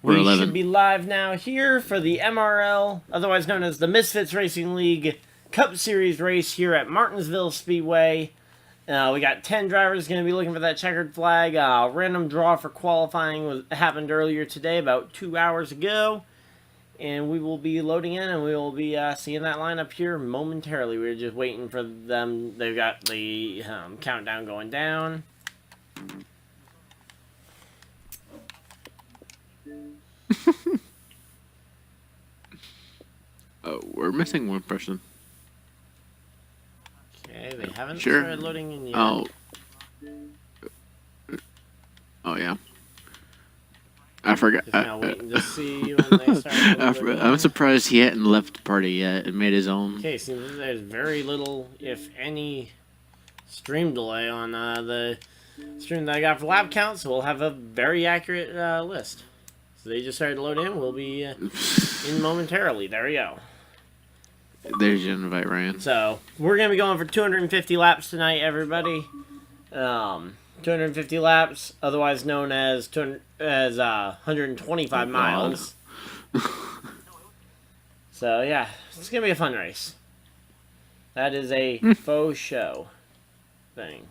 We 11. should be live now here for the MRL, otherwise known as the Misfitz Racing League Cup Series race here at Martinsville Speedway. We got 10 drivers going to be looking for that checkered flag. Random draw for qualifying happened earlier today, about 2 hours ago. And we will be loading in, and we will be seeing that lineup here momentarily. We're just waiting for them. They've got the countdown going down. Oh, we're missing one person. Okay, they haven't Sure. started loading in yet. Oh yeah. I forgot. Just now waiting to see when they start loading. I'm surprised he hadn't left the party yet and made his own. Okay, seems there's very little, if any, stream delay on the stream that I got for lap count, so we'll have a very accurate list. So they just started to load in. We'll be in momentarily. There we go. There's your invite, Ryan. So we're gonna be going for 250 laps tonight, everybody. 250 laps, otherwise known as 125 miles. So yeah, it's gonna be a fun race. That is a faux show thing.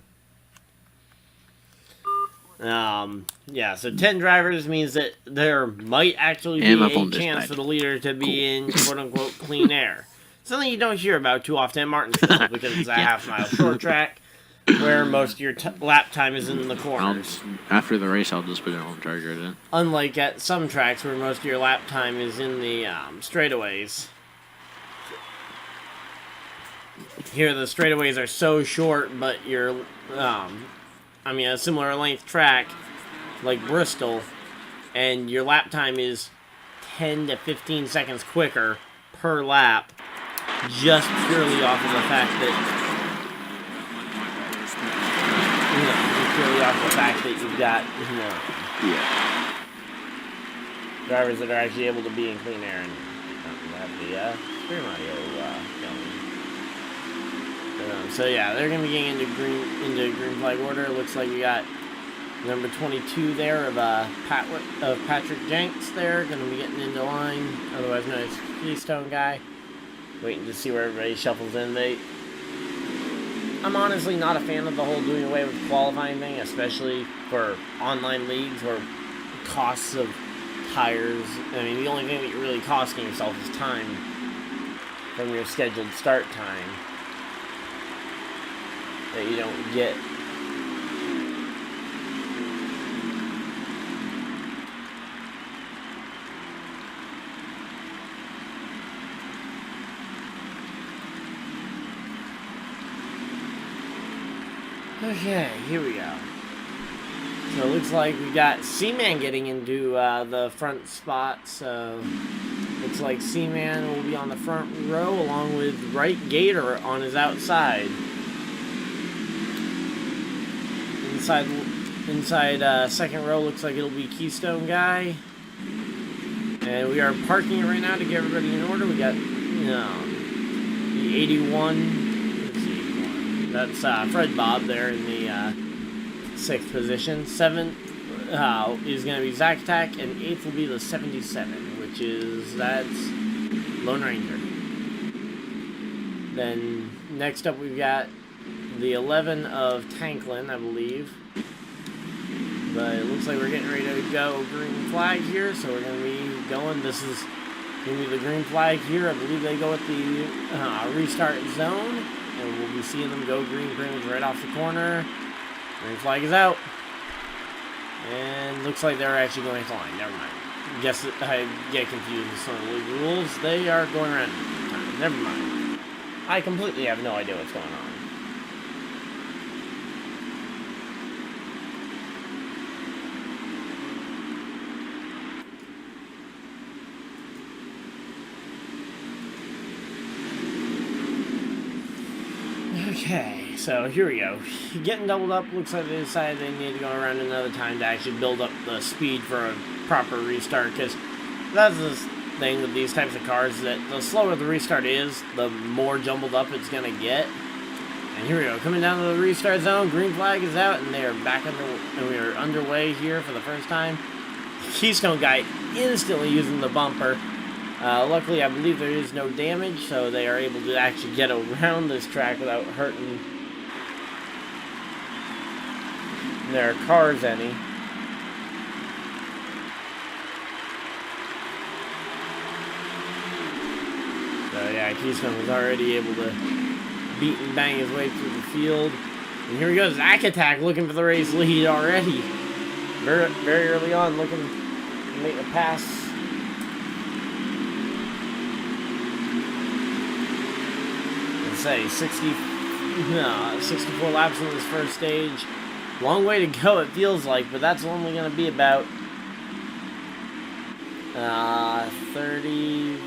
Yeah, so 10 drivers means that there might actually be a chance for the leader to be in quote-unquote clean air. Something you don't hear about too often at Martinsville because it's a half-mile short track where most of your lap time is in the corners. After the race, I'll just put it on charger then. Unlike at some tracks where most of your lap time is in the straightaways. Here, the straightaways are so short, but you're... a similar length track, like Bristol, and your lap time is 10 to 15 seconds quicker per lap, just purely off of the fact that, you've got, drivers that are actually able to be in clean air and have the stream audio going. So yeah, they're gonna be getting into green flag order. Looks like we got number 22 there of Patrick Jenks there, gonna be getting into line, otherwise known as Keystone guy. Waiting to see where everybody shuffles in. I'm honestly not a fan of the whole doing away with qualifying thing, especially for online leagues where costs of tires. I mean, the only thing that you're really costing yourself is time from your scheduled start time that you don't get. Okay, here we go. So it looks like we got C-Man getting into the front spot, so looks like C-Man will be on the front row along with Right Gator on his outside. Inside second row looks like it'll be Keystone guy. And we are parking it right now to get everybody in order. We got the 81. That's Fred Bob there in the 6th position. 7th is going to be Zack Tack, and 8th will be the 77, that's Lone Ranger. Then next up we've got the 11 of Tanklin, I believe. But it looks like we're getting ready to go green flag here, so we're going to be going. This is going to be the green flag here. I believe they go with the restart zone. And we'll be seeing them go green pretty much right off the corner. Green flag is out. And looks like they're actually going to line. Never mind. Guess I get confused with some of the league rules. They are going around. Never mind. I completely have no idea what's going on. Okay, so here we go. Getting doubled up, looks like they decided they need to go around another time to actually build up the speed for a proper restart, because that's the thing with these types of cars, that the slower the restart is, the more jumbled up it's going to get. And here we go, coming down to the restart zone, green flag is out, and they are back and we are underway here for the first time. Keystone guy instantly using the bumper. Luckily, I believe there is no damage, so they are able to actually get around this track without hurting their cars any. So yeah, Keystone was already able to beat and bang his way through the field. And here he goes, Zack Attack looking for the race lead already. Very, very early on, looking to make a pass. Let's say 64 laps in this first stage. Long way to go, it feels like, but that's only going to be about 30.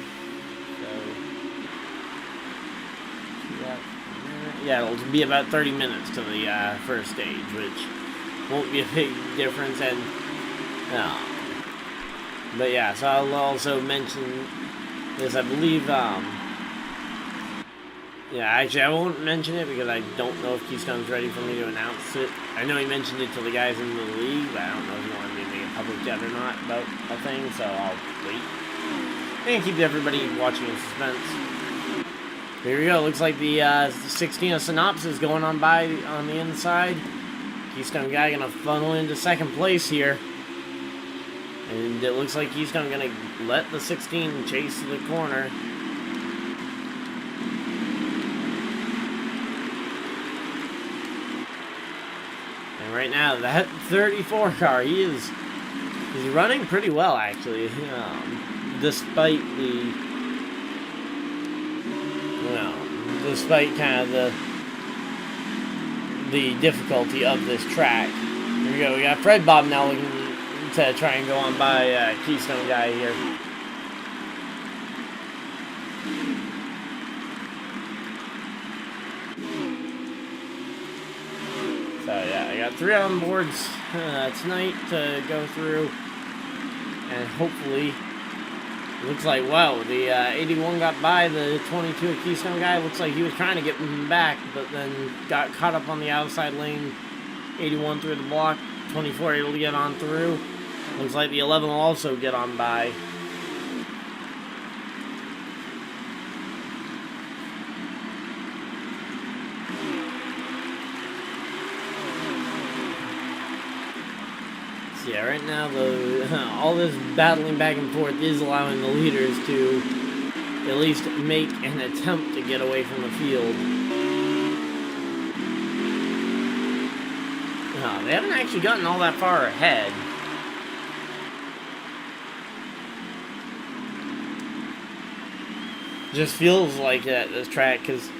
Yeah, it'll be about 30 minutes to the first stage, which won't be a big difference. And but yeah, so I'll also mention this. I believe, yeah, actually I won't mention it because I don't know if Keystone's ready for me to announce it. I know he mentioned it to the guys in the league, but I don't know if he wanted me to make it public yet or not about a thing, so I'll wait and keep everybody watching in suspense. Here we go. Looks like the 16 of Synopsis going on by on the inside. Keystone guy gonna funnel into second place here. And it looks like Keystone gonna let the 16 chase to the corner. And right now, that 34 car, he's running pretty well actually. Despite despite kind of the difficulty of this track. Here we go. We got Fred Bob now looking to try and go on by Keystone guy here. So yeah, I got 3 on boards tonight to go through, and hopefully. Looks like, wow, the 81 got by the 22 Keystone guy. Looks like he was trying to get him back, but then got caught up on the outside lane. 81 through the block, 24 able to get on through. Looks like the 11 will also get on by. Yeah, right now all this battling back and forth is allowing the leaders to at least make an attempt to get away from the field. They haven't actually gotten all that far ahead. Just feels like that, this track, because,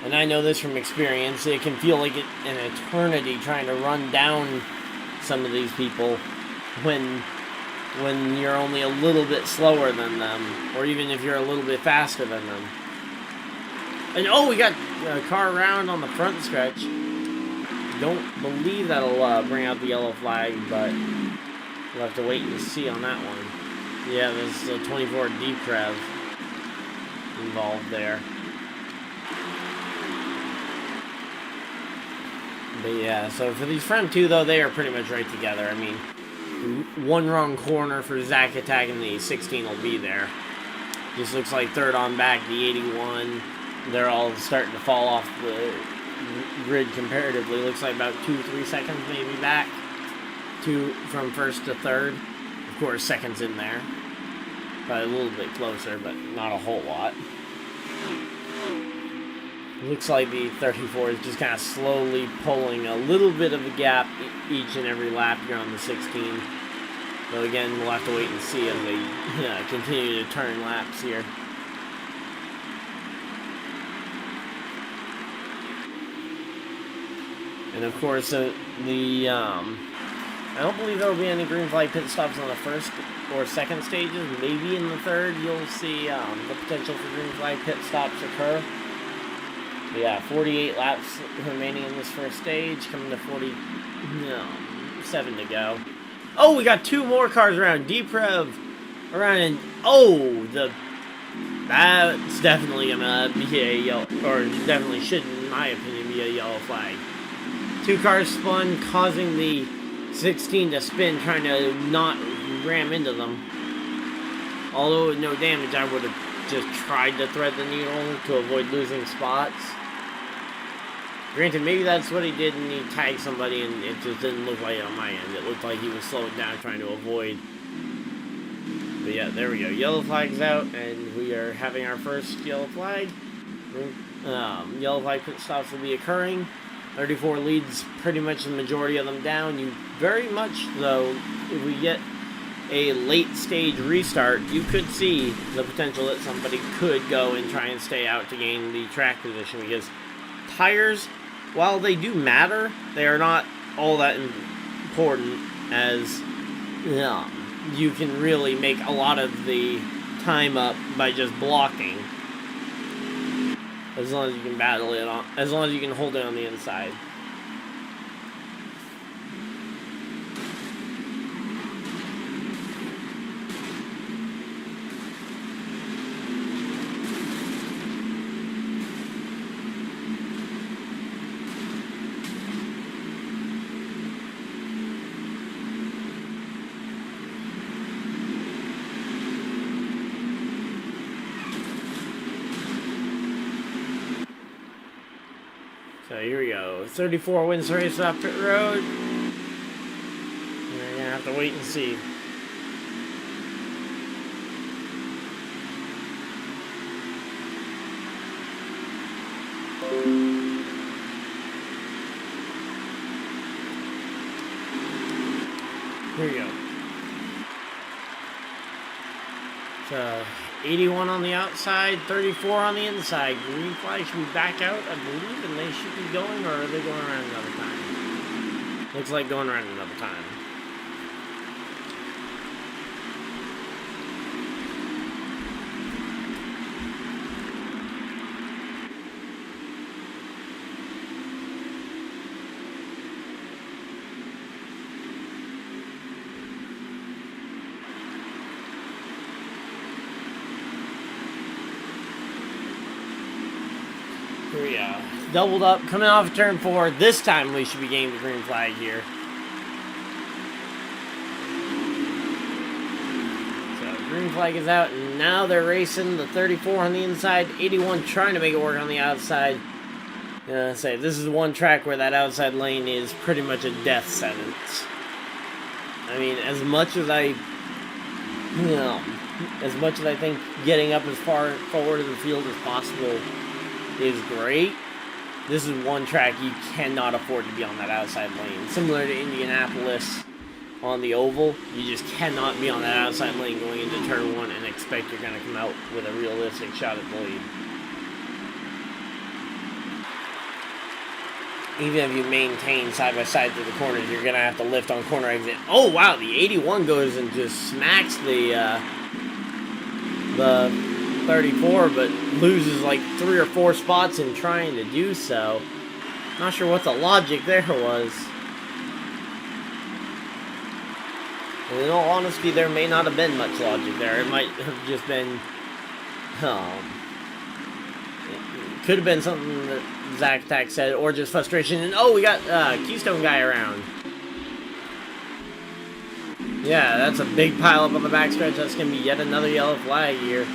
and I know this from experience, it can feel like an eternity trying to run down some of these people when you're only a little bit slower than them, or even if you're a little bit faster than them. And oh, we got a car around on the front stretch. Don't believe that'll bring out the yellow flag, but we'll have to wait and see on that one. Yeah, there's a 24 deep Trev involved there. But yeah, so for these front two, though, they are pretty much right together. I mean, one wrong corner for Zack Attack and the 16 will be there. Just looks like third on back, the 81. They're all starting to fall off the grid comparatively. Looks like about 2-3 seconds maybe back from first to third. Of course, seconds in there. Probably a little bit closer, but not a whole lot. Looks like the 34 is just kind of slowly pulling a little bit of a gap each and every lap here on the 16. But again, we'll have to wait and see as they continue to turn laps here. And of course, I don't believe there will be any green flag pit stops on the first or second stages. Maybe in the third, you'll see the potential for green flag pit stops occur. But yeah, 48 laps remaining in this first stage, coming to 47 to go. Oh, we got 2 more cars around. Deprev around, and oh, that's definitely gonna be a yellow, or definitely should, in my opinion, be a yellow flag. 2 cars spun, causing the 16 to spin, trying to not ram into them. Although with no damage, I would have just tried to thread the needle to avoid losing spots. Granted, maybe that's what he did and he tagged somebody and it just didn't look like it on my end. It looked like he was slowing down trying to avoid. But yeah, there we go. Yellow flag's out and we are having our first yellow flag. Yellow flag pit stops will be occurring. 34 leads pretty much the majority of them down. You very much, though, if we get a late stage restart, you could see the potential that somebody could go and try and stay out to gain the track position, because tires, while they do matter, they are not all that important, as you can really make a lot of the time up by just blocking, as long as you can battle it on, as long as you can hold it on the inside. So here we go. 34 wins the race off pit road. We're gonna have to wait and see. Here we go. So 81 on the outside, 34 on the inside. Green flag should be back out, I believe, and they should be going, or are they going around another time? Looks like going around another time. Here we go. Doubled up, coming off turn 4. This time we should be getting the green flag here. So green flag is out, and now they're racing the 34 on the inside, 81 trying to make it work on the outside. Say this is one track where that outside lane is pretty much a death sentence. I mean, as much as I think getting up as far forward in the field as possible is great, this is one track you cannot afford to be on that outside lane. Similar to Indianapolis on the oval, you just cannot be on that outside lane going into turn 1 and expect you're going to come out with a realistic shot at the lead. Even if you maintain side by side through the corners, you're going to have to lift on corner exit. Oh wow, the 81 goes and just smacks the 34, but loses like 3 or 4 spots in trying to do so. Not sure what the logic there was. And in all honesty, there may not have been much logic there. It might have just been, it could have been something that Zach Tack said, or just frustration. And oh, we got Keystone guy around. Yeah, that's a big pile up on the backstretch. That's gonna be yet another yellow flag here,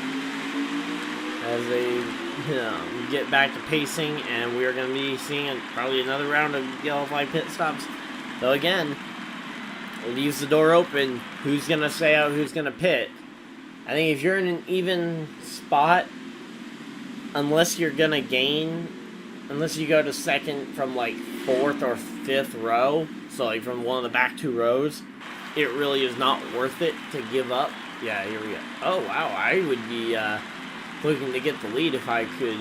as they get back to pacing, and we are going to be seeing probably another round of yellow flag pit stops. So again, leaves the door open. Who's going to stay out, who's going to pit? I think if you're in an even spot, unless you're going to gain, unless you go to second from like 4th or 5th row, so like from one of the back 2 rows, it really is not worth it to give up. Yeah, here we go. Oh wow, I would be looking to get the lead if I could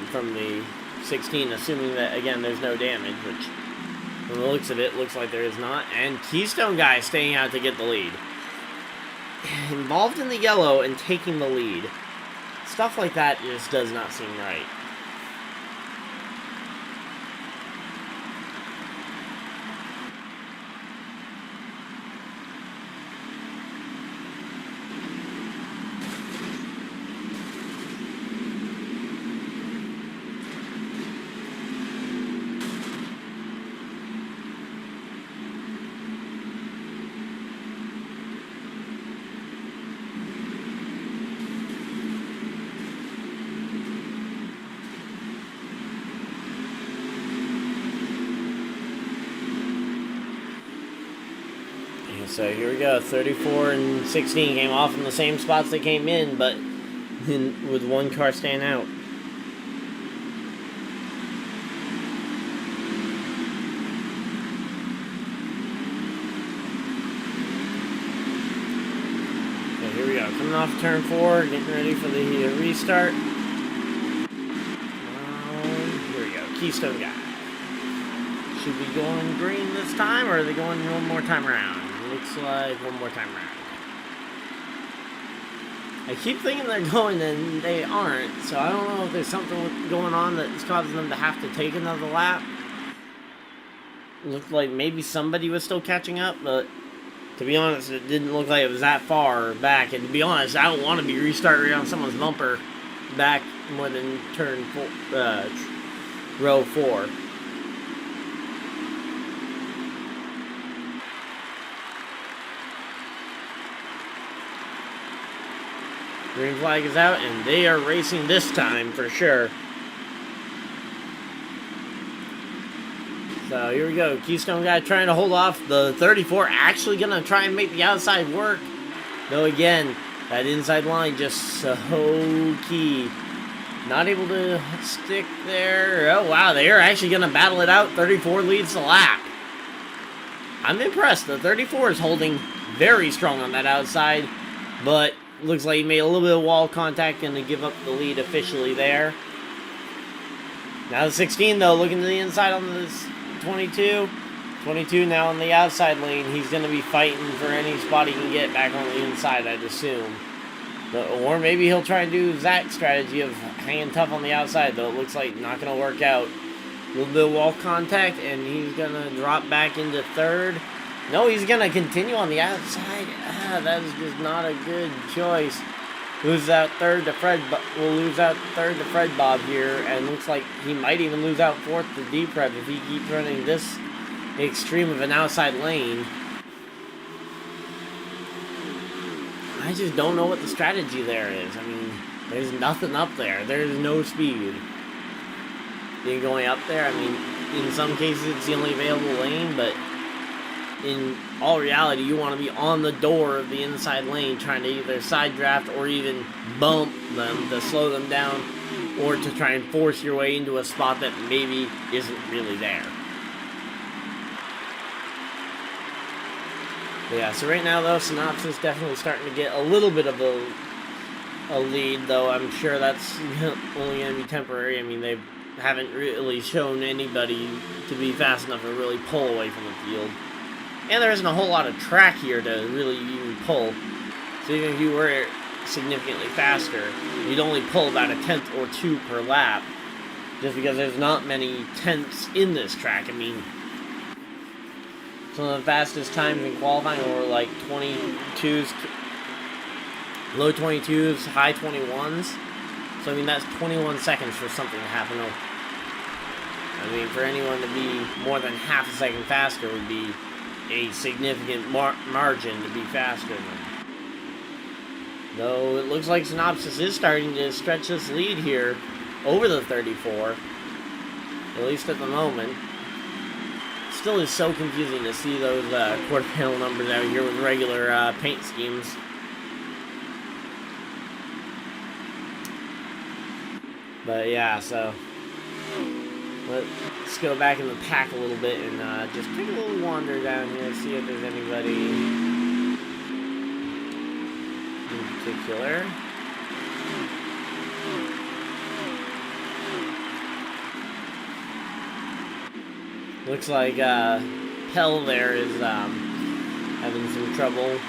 from the 16, assuming that, again, there's no damage, which from the looks of it, looks like there is not. And Keystone guy staying out to get the lead. Involved in the yellow and taking the lead. Stuff like that just does not seem right. Yeah, so here we go. 34 and 16 came off in the same spots they came in, but with one car staying out. So here we go. Coming off turn 4, getting ready for the restart. Here we go. Keystone guy. Should we go on green this time, or are they going one more time around? Looks like one more time around. I keep thinking they're going and they aren't, so I don't know if there's something going on that's causing them to have to take another lap. Looked like maybe somebody was still catching up, but to be honest, it didn't look like it was that far back. And to be honest, I don't want to be restarting on someone's bumper back more than turn 4, row 4. Green flag is out, and they are racing this time for sure. So here we go. Keystone guy trying to hold off the 34. Actually going to try and make the outside work. Though again, that inside line just so key. Not able to stick there. Oh wow, they are actually going to battle it out. 34 leads the lap. I'm impressed. The 34 is holding very strong on that outside. But looks like he made a little bit of wall contact and to give up the lead officially there. Now the 16 though, looking to the inside on this 22. 22 now on the outside lane. He's going to be fighting for any spot he can get back on the inside, I'd assume. Or maybe he'll try and do Zach's strategy of hanging tough on the outside, though it looks like not going to work out. A little bit of wall contact, and he's going to drop back into third. No, he's going to continue on the outside. That is just not a good choice. Loses out third to Fred. Will lose out third to Fred Bob here, and looks like he might even lose out fourth to D-Prep if he keeps running this extreme of an outside lane. I just don't know what the strategy there is. I mean, there's nothing up there. There's no speed. You're going up there. I mean, in some cases it's the only available lane, but in all reality, you want to be on the door of the inside lane trying to either side draft or even bump them to slow them down or to try and force your way into a spot that maybe isn't really there. But yeah, so right now, though, Synopsis definitely starting to get a little bit of a lead, though I'm sure that's only going to be temporary. I mean, they haven't really shown anybody to be fast enough to really pull away from the field. And there isn't a whole lot of track here to really even pull. So even if you were significantly faster, you'd only pull about a tenth or two per lap. Just because there's not many tenths in this track. I mean, some of the fastest times in qualifying were like 22s, low 22s, high 21s. So I mean, that's 21 seconds for something to happen. I mean, for anyone to be more than half a second faster would be a significant margin to be faster than. Though it looks like Synopsis is starting to stretch this lead here over the 34, at least at the moment. Still is so confusing to see those quarter panel numbers out here with regular paint schemes. But yeah, so let's go back in the pack a little bit and just take a little wander down here, see if there's anybody in particular. Looks like Pell there is having some trouble.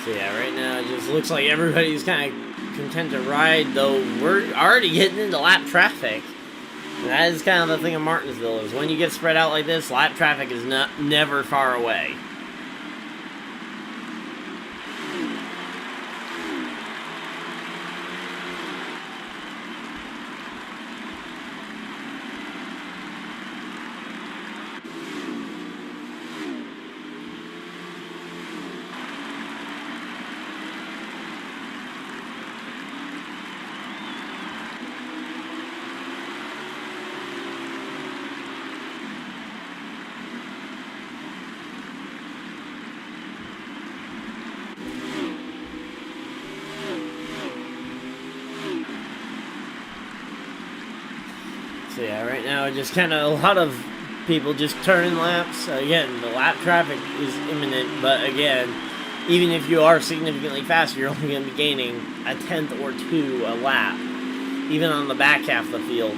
So yeah, right now it just looks like everybody's kind of content to ride, though we're already getting into lap traffic. And that is kind of the thing of Martinsville, is when you get spread out like this, lap traffic is never far away. So yeah, right now just kind of a lot of people just turning laps. Again, the lap traffic is imminent, but again, even if you are significantly faster, you're only going to be gaining a tenth or two a lap, even on the back half of the field,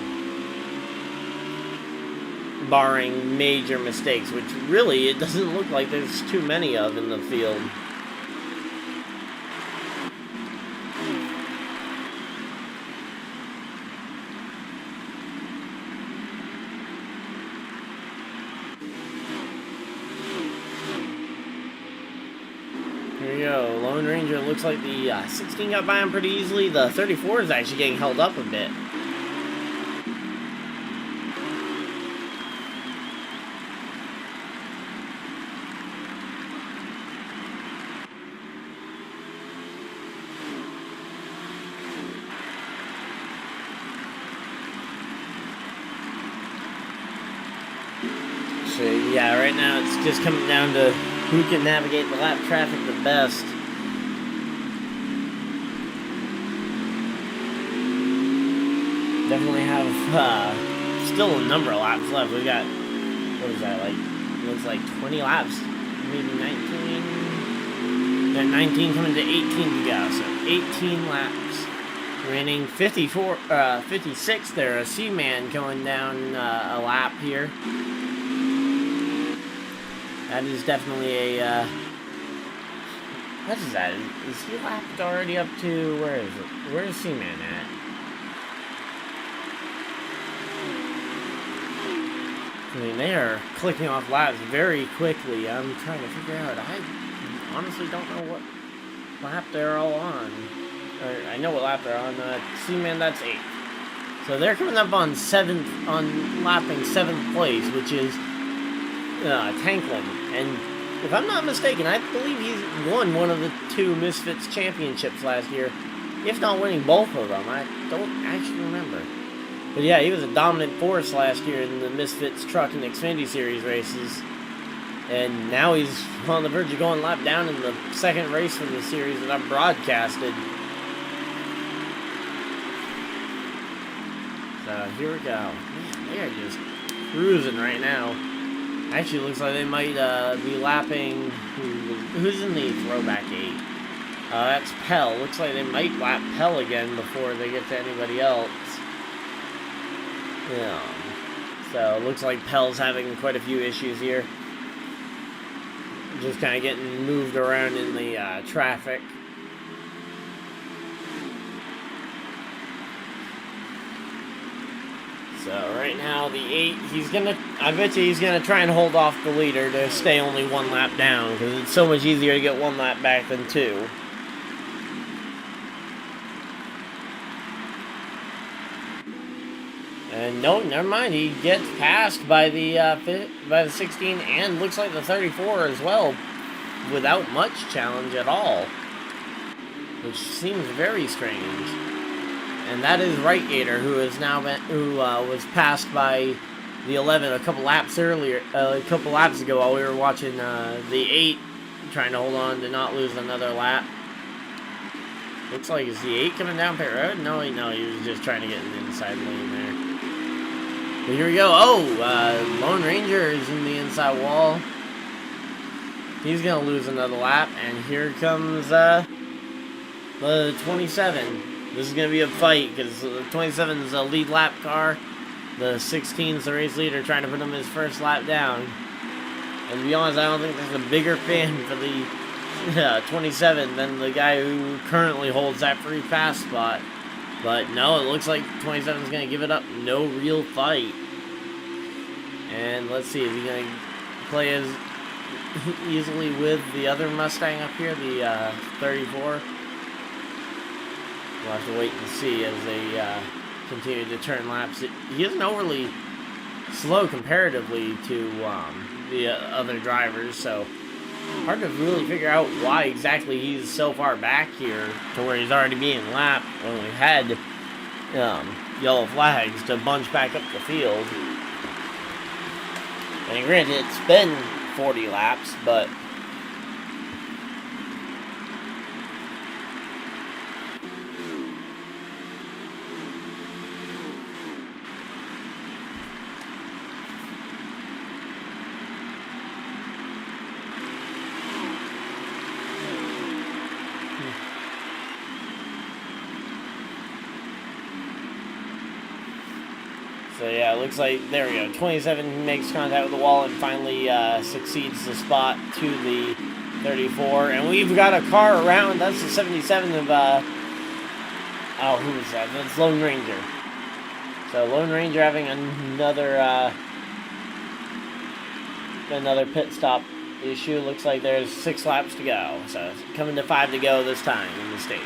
barring major mistakes, which really it doesn't look like there's too many of in the field. Here we go. Lone Ranger looks like the 16 got by him pretty easily. The 34 is actually getting held up a bit. So yeah, right now it's just coming down to who can navigate the lap traffic the best. Definitely have still a number of laps left. We got, what is that, like, looks like 20 laps, maybe 19. Got 19 coming to 18 to go, so 18 laps. Remaining 56 there, a Seaman going down a lap here. That is definitely a, what is that? Is he lapped already up to, where is it? Where is Seaman at? I mean, they are clicking off laps very quickly. I'm trying to figure out, I honestly don't know what lap they're all on. Or, I know what lap they're on, Seaman, that's 8th. So they're coming up on lapping 7th place, which is Tanklin, and if I'm not mistaken, I believe he's won one of the 2 Misfitz championships last year, if not winning both of them. I don't actually remember. But yeah, he was a dominant force last year in the Misfitz Truck and Xfinity Series races, and now he's on the verge of going lap down in the 2nd race for the series that I've broadcasted. So here we go. Man, they are just cruising right now. Actually, looks like they might be lapping. Who's in the throwback 8? That's Pell. Looks like they might lap Pell again before they get to anybody else. Yeah. So it looks like Pell's having quite a few issues here. Just kind of getting moved around in the traffic. So right now the 8, I bet you he's gonna try and hold off the leader to stay only 1 lap down, because it's so much easier to get 1 lap back than 2. And no, never mind, he gets passed by the 16 and looks like the 34 as well, without much challenge at all, which seems very strange. And that is Right Gator, who was passed by the 11 a couple laps ago while we were watching the 8, trying to hold on to not lose another lap. Looks like, is the 8 coming down pit road? No, he was just trying to get in the inside lane there. But here we go. Oh, Lone Ranger is in the inside wall. He's going to lose another lap, and here comes the 27. This is going to be a fight, because the 27 is a lead lap car. The 16 is the race leader, trying to put him his first lap down. And to be honest, I don't think there's a bigger fan for the 27 than the guy who currently holds that free pass spot. But no, it looks like 27 is going to give it up. No real fight. And let's see, is he going to play as easily with the other Mustang up here, the 34? We'll have to wait and see as they continue to turn laps. He isn't overly slow comparatively to the other drivers, so hard to really figure out why exactly he's so far back here to where he's already being lapped when we had yellow flags to bunch back up the field. And granted, it's been 40 laps, but So yeah, it looks like, there we go, 27 makes contact with the wall and finally succeeds the spot to the 34. And we've got a car around, that's the 77 of, oh, who is that? That's Lone Ranger. So Lone Ranger having another pit stop issue. Looks like there's 6 laps to go. So coming to 5 to go this time in the stage.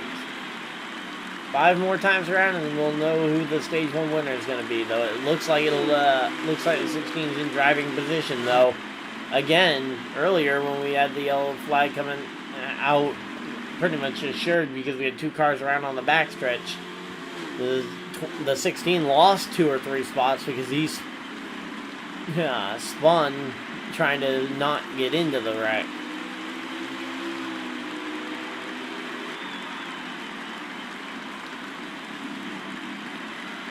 5 more times around, and we'll know who the Stage 1 winner is going to be. Though it looks like looks like the 16 is in driving position. Though, again, earlier when we had the yellow flag coming out, pretty much assured because we had 2 cars around on the backstretch. The 16 lost 2 or 3 spots because he spun trying to not get into the wreck.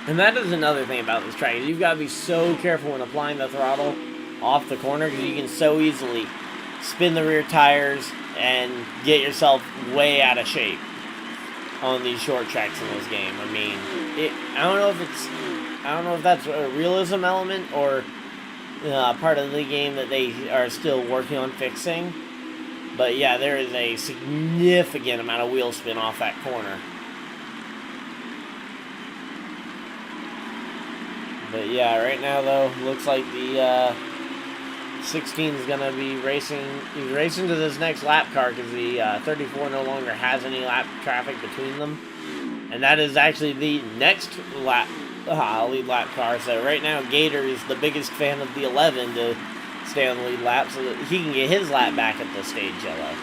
And that is another thing about this track. You've got to be so careful when applying the throttle off the corner because you can so easily spin the rear tires and get yourself way out of shape on these short tracks in this game. I mean, I don't know if that's a realism element or part of the game that they are still working on fixing. But yeah, there is a significant amount of wheel spin off that corner. But yeah, right now though, looks like the 16 is gonna be racing. He's racing to this next lap car because the 34 no longer has any lap traffic between them, and that is actually the next lead lap car. So right now, Gator is the biggest fan of the 11 to stay on the lead lap so that he can get his lap back at the stage yellow.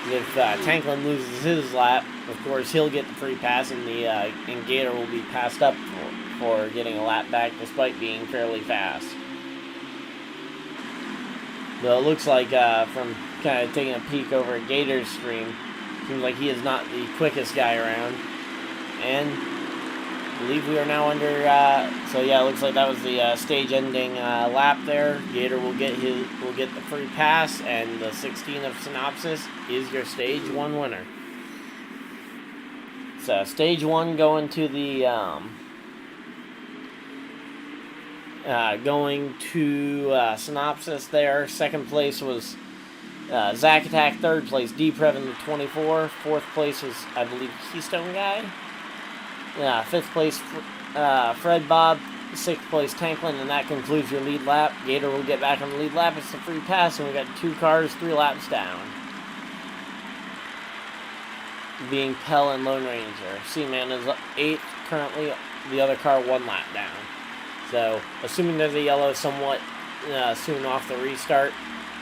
If Tanklin loses his lap, of course he'll get the free pass, and Gator will be passed up for getting a lap back despite being fairly fast. Though it looks like from kind of taking a peek over at Gator's stream, seems like he is not the quickest guy around. And I believe we are now under. So yeah, it looks like that was the stage-ending lap there. Gator will get the free pass, and the 16 of Synopsis is your Stage 1 winner. So Stage 1 going to the Synopsis there. Second place was Zack Attack. Third place Deprev in the 24. Fourth place was, I believe, Keystone Guy. Fifth place Fred Bob. Sixth place Tanklin, and that concludes your lead lap. Gator will get back on the lead lap. It's the free pass, and we got 2 cars 3 laps down, being Pell and Lone Ranger. Seaman is 8th currently. The other car 1 lap down. So, assuming there's a yellow somewhat soon off the restart,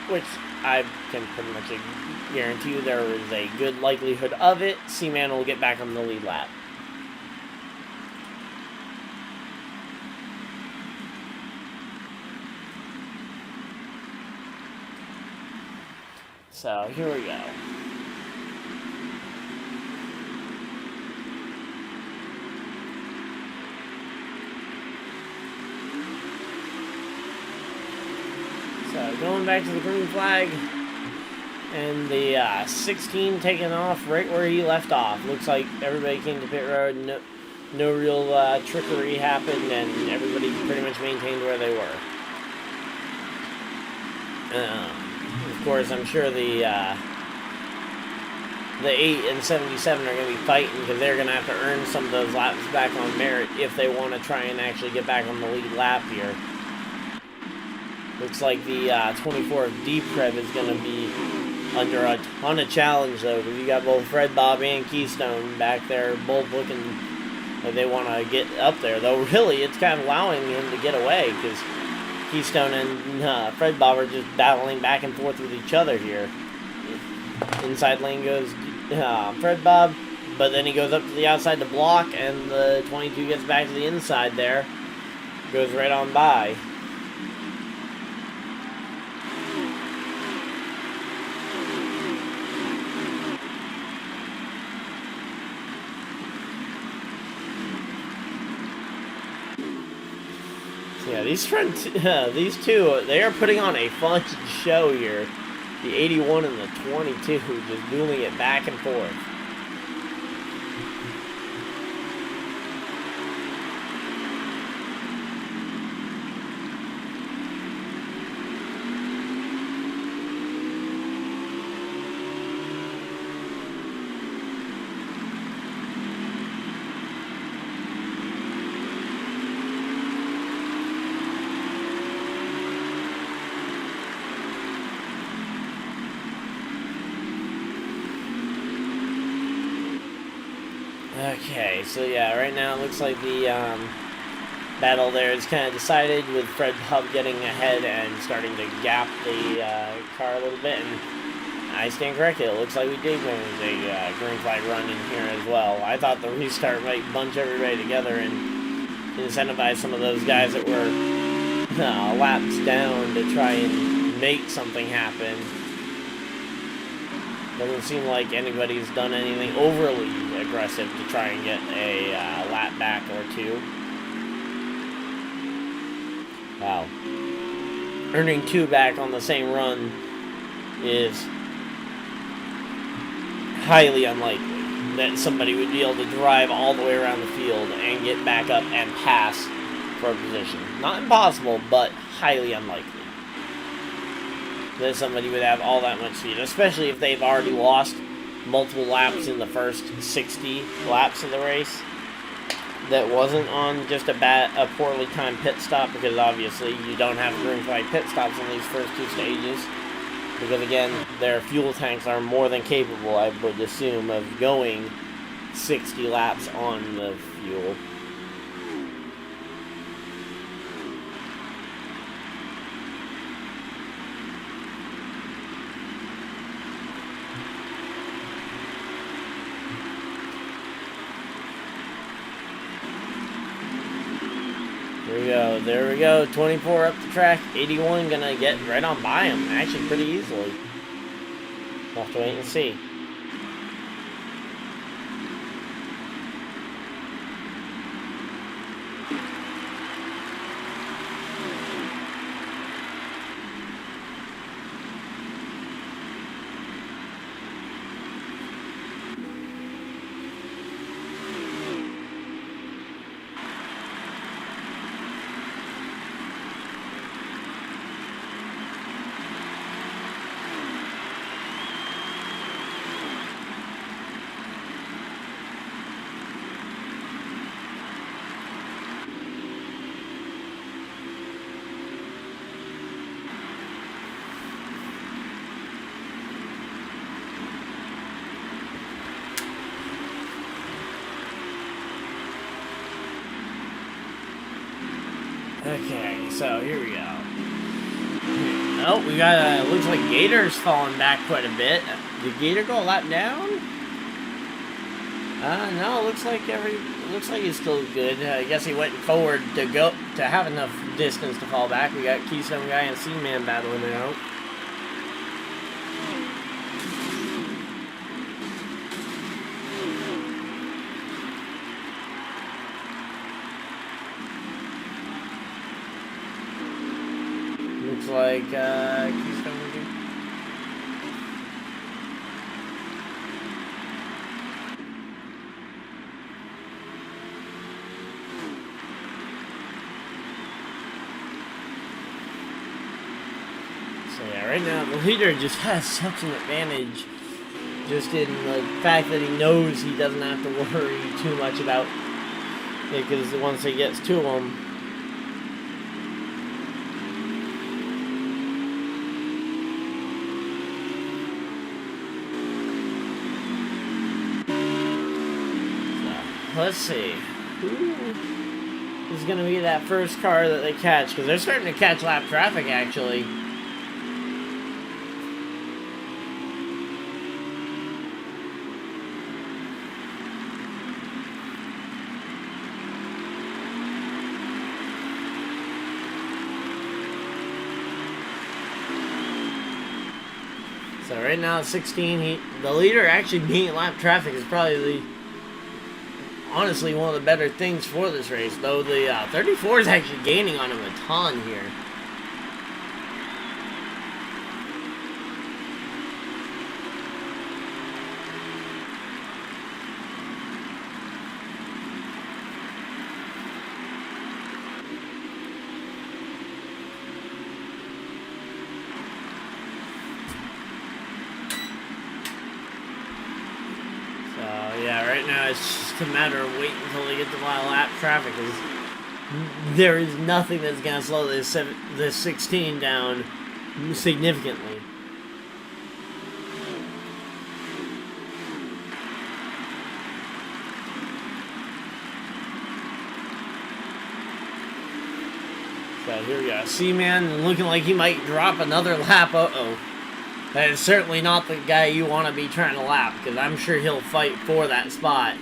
which I can pretty much guarantee you there is a good likelihood of it, Seaman will get back on the lead lap. So, here we go. So, going back to the green flag, and the 16 taking off right where he left off. Looks like everybody came to pit road, no real trickery happened, and everybody pretty much maintained where they were. Of course, I'm sure the 8 and 77 are going to be fighting because they're going to have to earn some of those laps back on merit if they want to try and actually get back on the lead lap here. Looks like the 24 of Deprev is going to be under a ton of challenge, though, because you got both Fred, Bob, and Keystone back there, both looking like they want to get up there. Though, really, it's kind of allowing him to get away, because Keystone and Fred Bob are just battling back and forth with each other here. Inside lane goes Fred Bob, but then he goes up to the outside to block, and the 22 gets back to the inside there. Goes right on by. Yeah, these two, they are putting on a fun show here. The 81 and the 22, just dueling it back and forth. Okay, so yeah, right now it looks like the battle there is kind of decided, with Fred Hub getting ahead and starting to gap the car a little bit, and I stand corrected. It looks like we did win a green flag run in here as well. I thought the restart might bunch everybody together and incentivize some of those guys that were laps down to try and make something happen. Doesn't seem like anybody's done anything overly aggressive to try and get a lap back or two. Wow. Earning 2 back on the same run is highly unlikely that somebody would be able to drive all the way around the field and get back up and pass for a position. Not impossible, but highly unlikely that somebody would have all that much speed, especially if they've already lost multiple laps in the first 60 laps of the race. That wasn't on just a poorly timed pit stop, because obviously you don't have green flag pit stops in these first 2 stages. Because again, their fuel tanks are more than capable, I would assume, of going 60 laps on the fuel. There we go, 24 up the track, 81 gonna get right on by him, actually pretty easily. We'll have to wait and see. Okay, so here we go. Oh, we got looks like Gator's falling back quite a bit. Did Gator go a lap down? No, looks like he's still good. I guess he went forward to have enough distance to fall back. We got Keystone Guy and C-Man battling it out. Looks like Keystone Guy. So yeah, right now the leader just has such an advantage, just in the fact that he knows he doesn't have to worry too much about it, because once he gets to him, let's see who is going to be that first car that they catch, because they're starting to catch lap traffic actually. So right now at 16, the leader actually being lap traffic is probably honestly one of the better things for this race, though the 34 is actually gaining on him a ton here. Yeah, right now it's just a matter of waiting until they get to lap traffic, because there is nothing that's going to slow this 16 down significantly. So here we go. Seaman looking like he might drop another lap. Uh-oh. That is certainly not the guy you want to be trying to lap, because I'm sure he'll fight for that spot.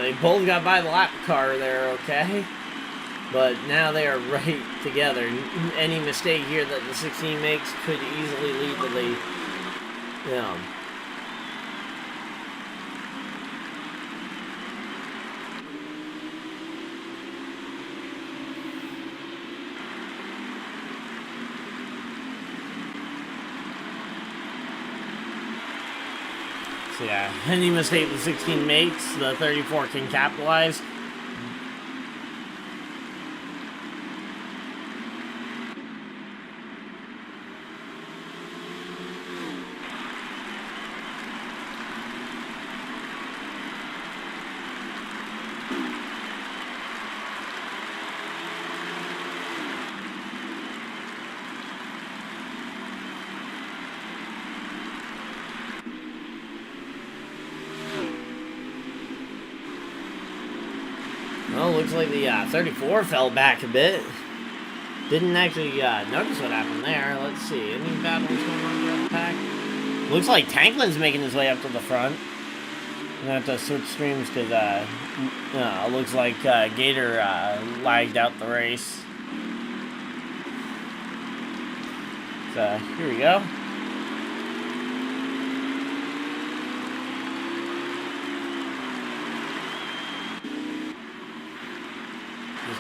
They both got by the lap car there, okay? But now they are right together. Any mistake here that the 16 makes could easily lead to the... So yeah, any mistake the 16 makes, the 34 can capitalize. Well, looks like the 34 fell back a bit. Didn't actually notice what happened there. Let's see. Any battles going on throughout the pack? Looks like Tanklin's making his way up to the front. I'm going to have to switch streams because it looks like Gator lagged out the race. So, here we go.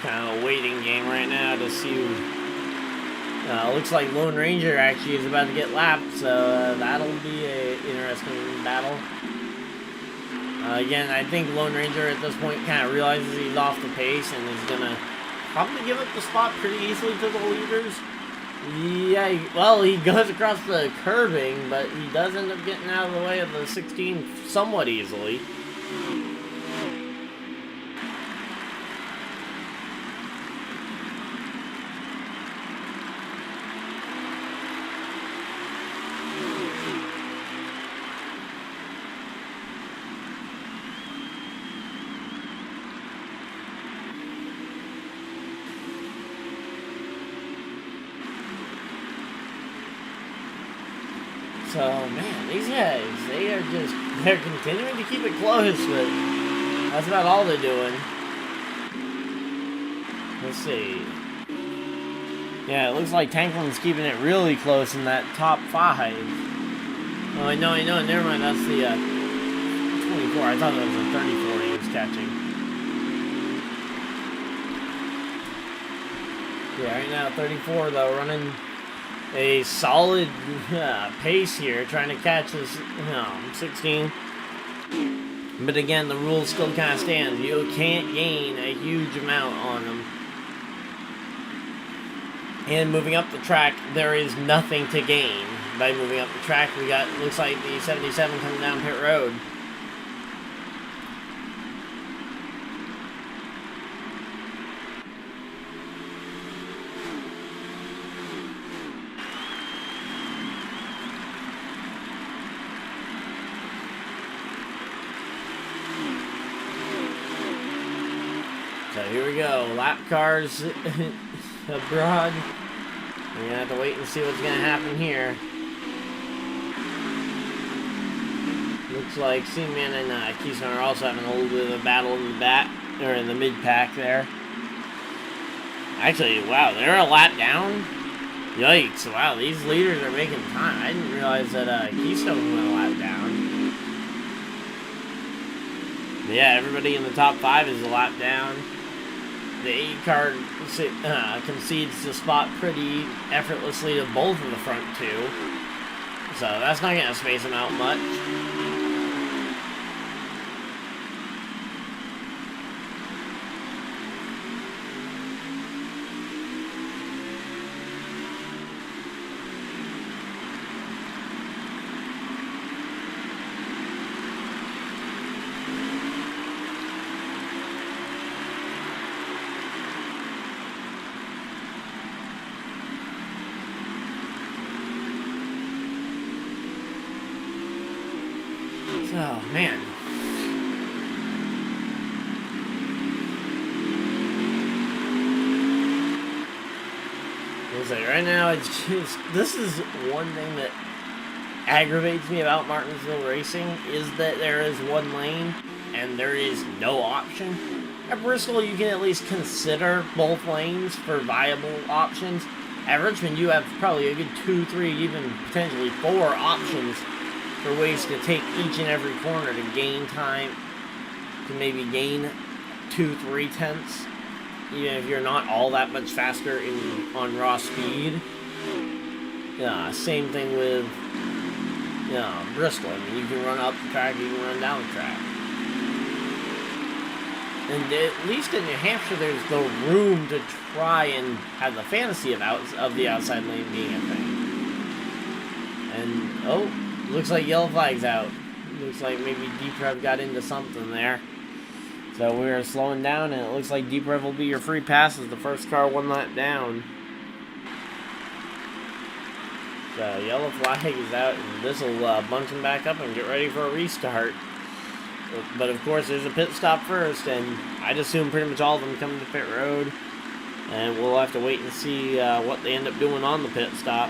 Kind of a waiting game right now to see who, looks like Lone Ranger actually is about to get lapped, so that'll be an interesting battle. Again, I think Lone Ranger at this point kind of realizes he's off the pace and is going to probably give up the spot pretty easily to the leaders. Yeah, well, he goes across the curbing, but he does end up getting out of the way of the 16 somewhat easily. So, man, these guys, they're continuing to keep it close, but that's about all they're doing. Let's see. Yeah, it looks like Tanklin's keeping it really close in that top 5. Oh, I know, never mind, that's the 24. I thought that was a 34 he was catching. Yeah, right now, 34, though, running a solid pace here, trying to catch this 16. But again, the rule still kind of stands. You can't gain a huge amount on them. And moving up the track, there is nothing to gain by moving up the track. We got, looks like the 77 coming down pit road. So here we go, lap cars abroad. We're gonna have to wait and see what's gonna happen here. Looks like Seaman and Keystone are also having a little bit of a battle in the in the mid pack there. Actually, wow, they're a lap down. Yikes! Wow, these leaders are making time. I didn't realize that Keystone went a lap down. But yeah, everybody in the top 5 is a lap down. The 8 car concedes the spot pretty effortlessly to both of the front 2. So that's not going to space them out much. Oh, man. Like right now, it's just, this is one thing that aggravates me about Martinsville racing, is that there is one lane and there is no option. At Bristol, you can at least consider both lanes for viable options. At Richmond, you have probably a good 2, 3, even potentially 4 options for ways to take each and every corner to gain time, to maybe gain 2, 3 tenths. Even if you're not all that much faster on raw speed. Yeah, same thing with Bristol. I mean, you can run up the track, you can run down the track. And at least in New Hampshire, there's the room to try and have the fantasy of the outside lane being a thing. And, oh, looks like yellow flag's out. Looks like maybe Deep Rev got into something there. So we're slowing down, and it looks like Deep Rev will be your free pass as the first car 1 lap down. So yellow flag is out, and this will bunch him back up and get ready for a restart. But of course, there's a pit stop first, and I'd assume pretty much all of them come to pit road. And we'll have to wait and see what they end up doing on the pit stop.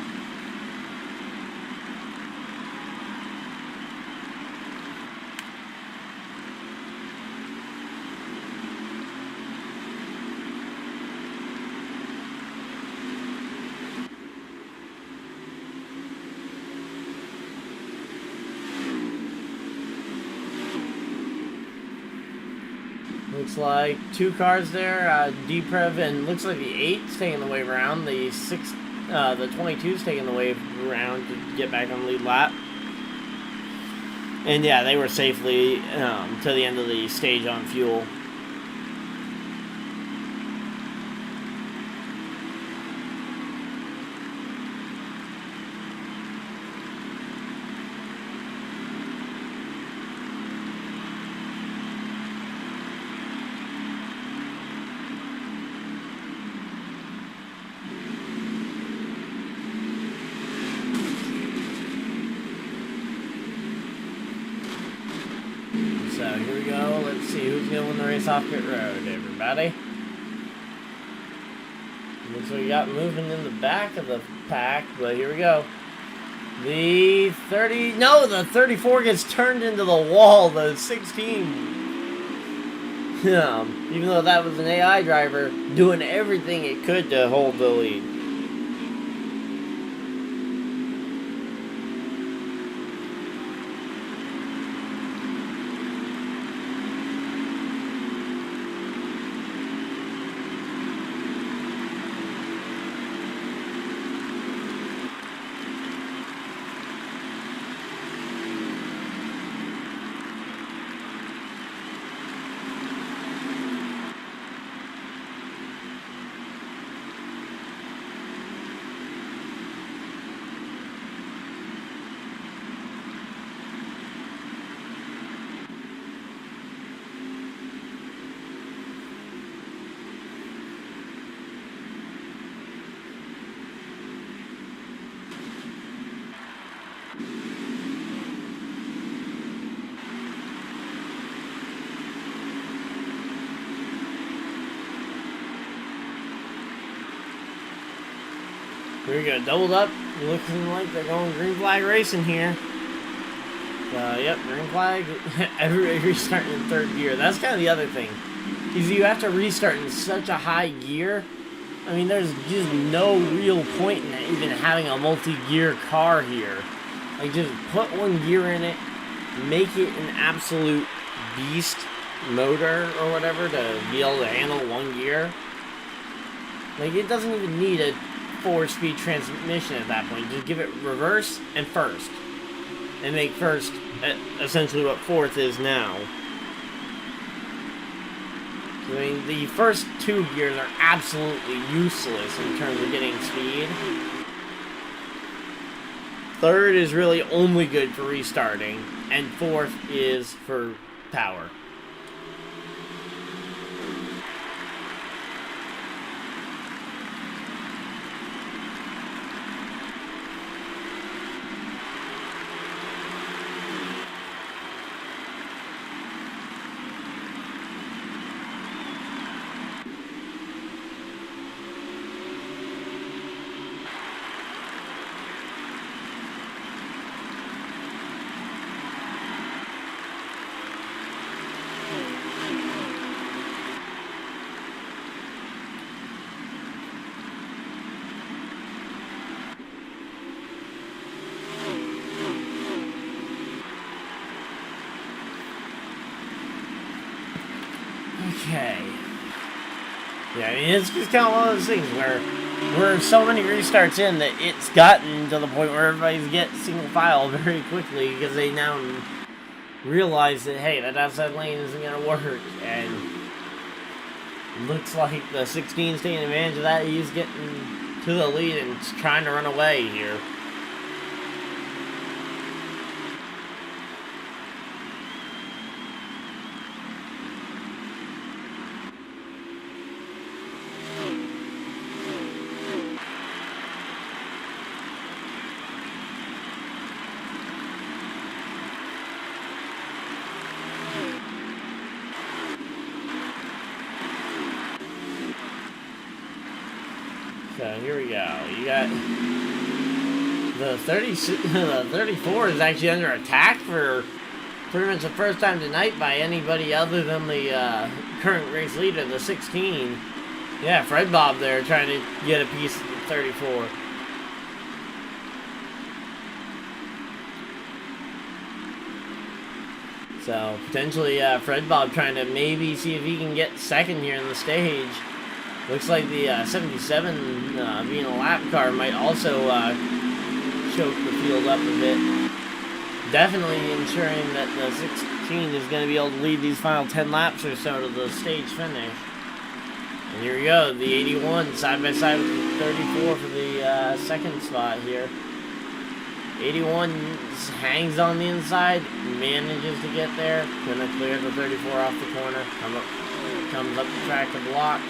Looks like 2 cars there, D-Prev, and looks like the 8's taking the wave around, the 22's taking the wave around to get back on the lead lap. And yeah, they were safely to the end of the stage on fuel. So here we go. Let's see who's going to win the race off pit road, everybody. Looks like we got moving in the back of the pack, but here we go. The 34 gets turned into the wall, the 16. Even though that was an AI driver doing everything it could to hold the lead. Here we go, doubled up. Looking like they're going green flag racing here. Yep, green flag. Everybody restarting in 3rd gear. That's kind of the other thing. Is you have to restart in such a high gear. I mean, there's just no real point in even having a multi-gear car here. Like, just put 1 gear in it, make it an absolute beast motor or whatever to be able to handle 1 gear. Like, it doesn't even need a 4-speed transmission at that point. Just give it reverse and first. And make first essentially what 4th is now. I mean, the first 2 gears are absolutely useless in terms of getting speed. 3rd is really only good for restarting, and 4th is for power. Okay. Yeah, I mean, it's just kind of one of those things where we're so many restarts in that it's gotten to the point where everybody's getting single file very quickly because they now realize that, hey, that outside lane isn't going to work. And looks like the 16 taking advantage of that. He's getting to the lead and trying to run away here. So here we go. You got the 34 is actually under attack for pretty much the first time tonight by anybody other than the current race leader, the 16. Yeah, Fred Bob there trying to get a piece of the 34. So potentially Fred Bob trying to maybe see if he can get second here in the stage. Looks like the 77 being a lap car might also choke the field up a bit. Definitely ensuring that the 16 is going to be able to lead these final 10 laps or so to the stage finish. And here we go, the 81 side by side with the 34 for the second spot here. 81 hangs on the inside, manages to get there, gonna clear the 34 off the corner, comes up the track to block.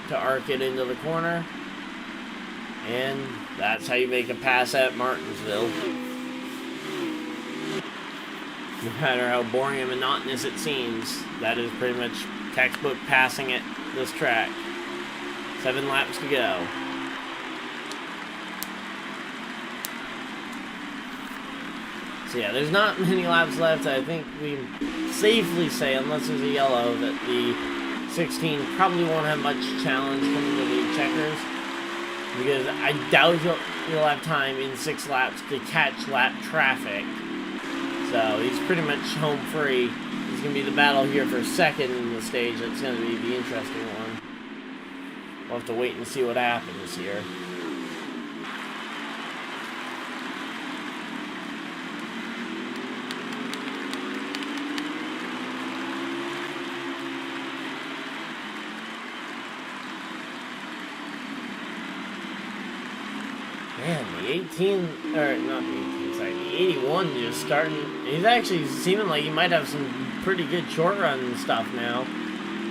To arc it into the corner, and that's how you make a pass at Martinsville. No matter how boring and monotonous it seems, that is pretty much textbook passing at this track. 7 laps to go. So yeah, there's not many laps left. I think we safely say, unless there's a yellow, that the 16 probably won't have much challenge coming to the checkers, because I doubt he'll have time in 6 laps to catch lap traffic. So he's pretty much home free. It's going to be the battle here for second in the stage. That's going to be the interesting one. We'll have to wait and see what happens here. Man, the 18, or not the 18, sorry, the 81 just starting, he's actually seeming like he might have some pretty good short run stuff now.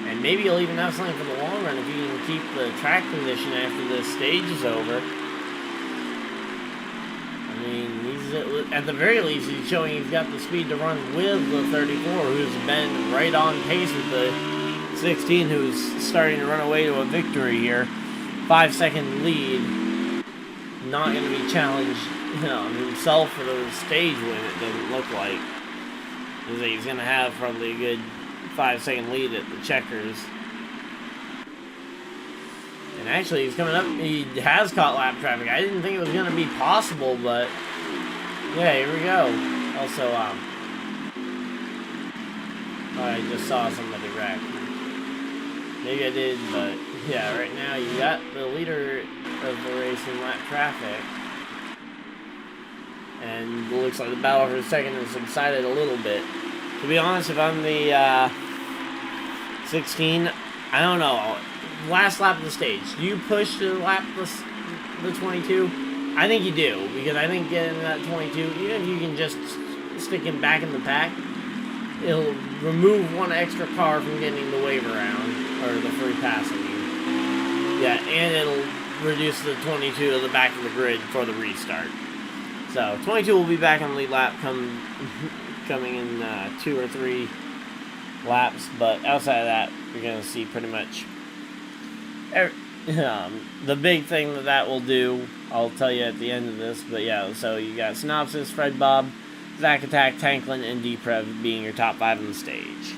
And maybe he'll even have something for the long run if he can keep the track position after this stage is over. I mean, he's, at the very least, he's showing he's got the speed to run with the 34, who's been right on pace with the 16, who's starting to run away to a victory here. 5-second lead. Not going to be challenged himself for the stage win, it doesn't look like. He's going to have probably a good 5-second lead at the checkers. And actually, he's coming up, he has caught lap traffic. I didn't think it was going to be possible, but yeah, here we go. Also, I just saw somebody wreck. Maybe I did, but yeah, right now you got the leader of the race in lap traffic. And it looks like the battle for second has subsided a little bit. To be honest, if I'm the 16, I don't know. Last lap of the stage, do you push to lap the 22? I think you do, because I think getting that 22, even if you can just stick him back in the pack, it'll remove one extra car from getting the wave around, or the free passing. Yeah, and it'll reduce the 22 to the back of the grid for the restart. So 22 will be back on the lead lap coming in 2 or 3 laps, but outside of that, you're going to see pretty much the big thing that will do. I'll tell you at the end of this, but yeah, so you got Synopsis, Fred Bob, Zack Attack, Tanklin, and Deprev being your top 5 on the stage.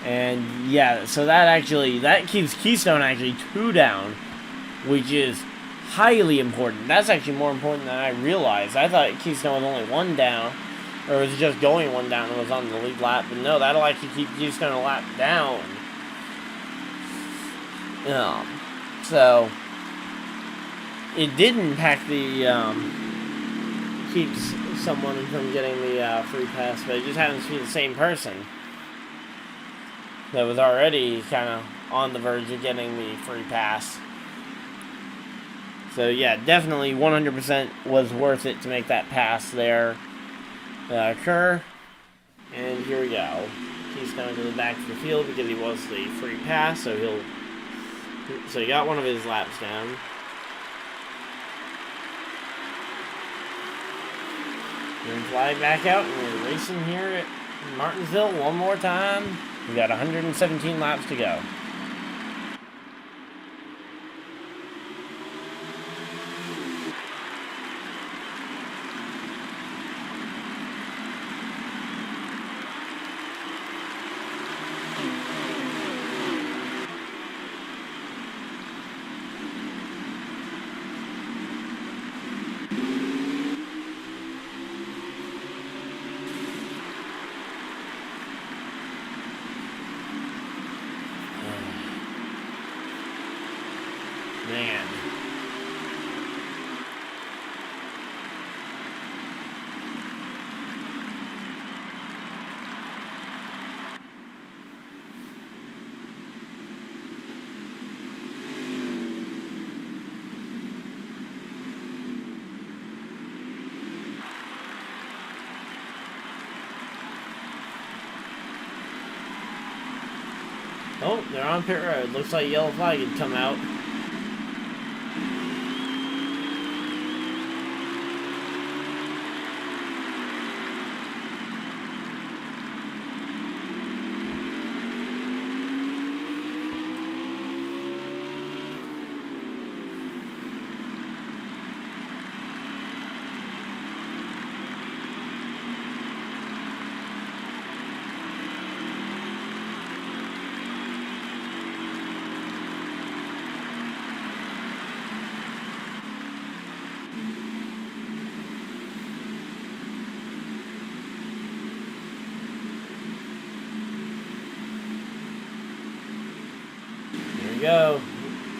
And yeah, so that keeps Keystone actually 2 down, which is highly important. That's actually more important than I realized. I thought Keystone was only 1 down. Or was he just going one down and was on the lead lap? But no, that'll actually keep Houston a lap down. So it did impact the keeps someone from getting the free pass, but it just happens to be the same person that was already kind of on the verge of getting the free pass. So yeah, definitely 100% was worth it to make that pass there occur. And here we go. He's going to the back of the field because he was the free pass, so he got one of his laps down. Green flag back out, and we're racing here at Martinsville one more time. We got 117 laps to go. Man. Oh, they're on pit road. Looks like yellow flag had come out. Go.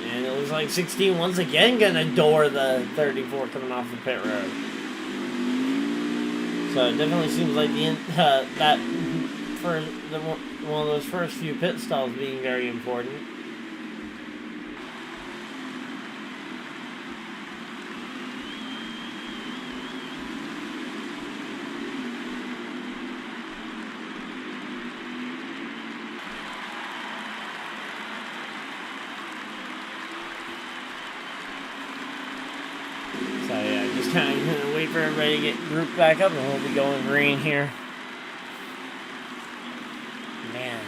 And it looks like 16 once again gonna door the 34 coming off the pit road. So it definitely seems like that for one of those first few pit stalls being very important. So yeah, just kind of gonna wait for everybody to get grouped back up, and we'll be going green here. Man.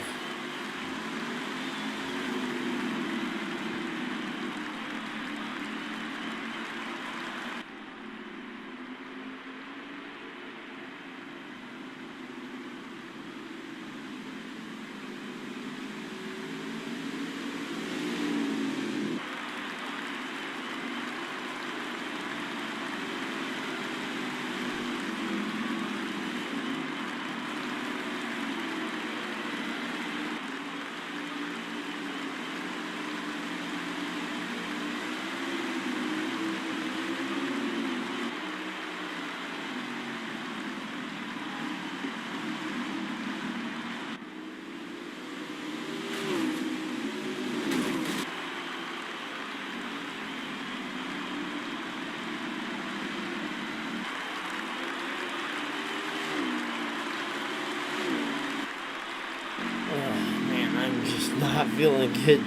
Not feeling good.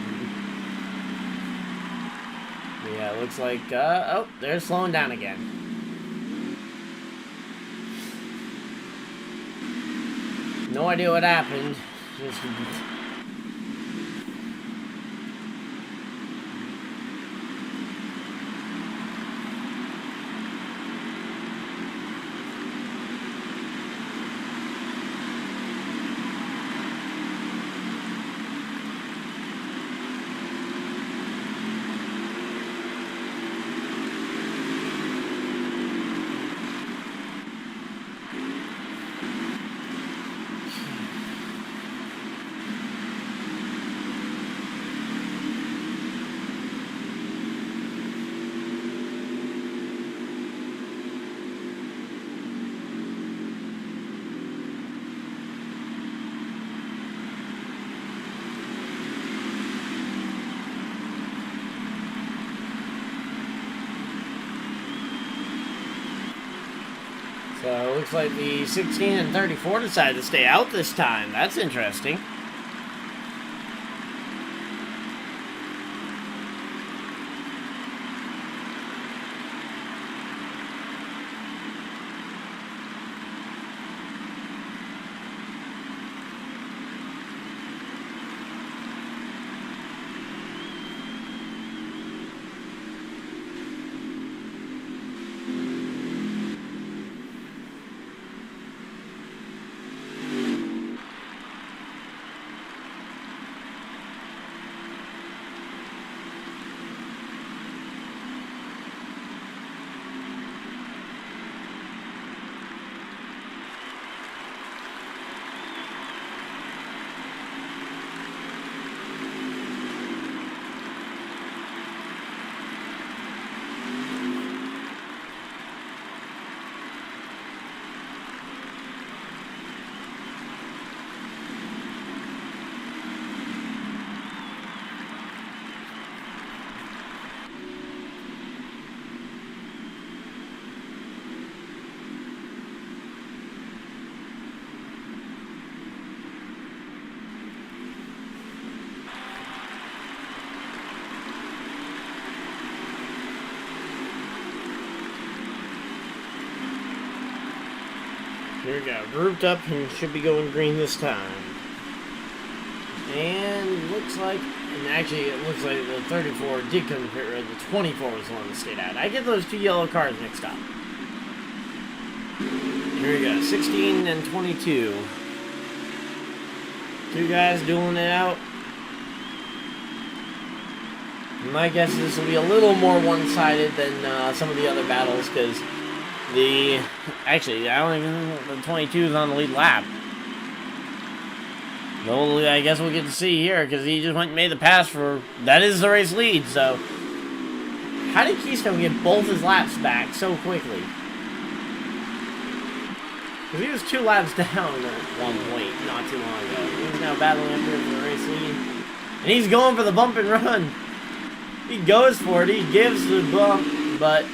Yeah, it looks like, oh, they're slowing down again. No idea what happened. Just So it looks like the 16 and 34 decided to stay out this time. That's interesting. Here we go. Grouped up and should be going green this time. And looks like, and actually it looks like the 34 did come to pit road. The 24 was the one that stayed out. I get those two yellow cars mixed up. Here we go. 16 and 22. Two guys dueling it out. My guess is this will be a little more one-sided than some of the other battles, because actually, I don't even know the 22 is on the lead lap. Well, I guess we'll get to see here, because he just went and made the pass for, that is the race lead, so. How did Keystone get both his laps back so quickly? Because he was 2 laps down at one point, not too long ago. He's now battling up here for the race lead. And he's going for the bump and run. He goes for it, he gives the bump, but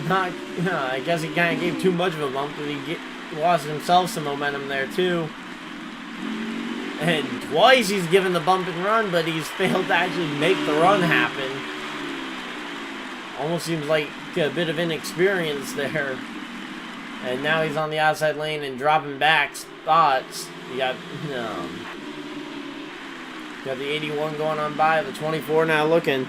not, I guess he kind of gave too much of a bump, and he lost himself some momentum there too. And twice he's given the bump and run, but he's failed to actually make the run happen. Almost seems like a bit of inexperience there. And now he's on the outside lane and dropping back spots. You got the 81 going on by, the 24 now looking.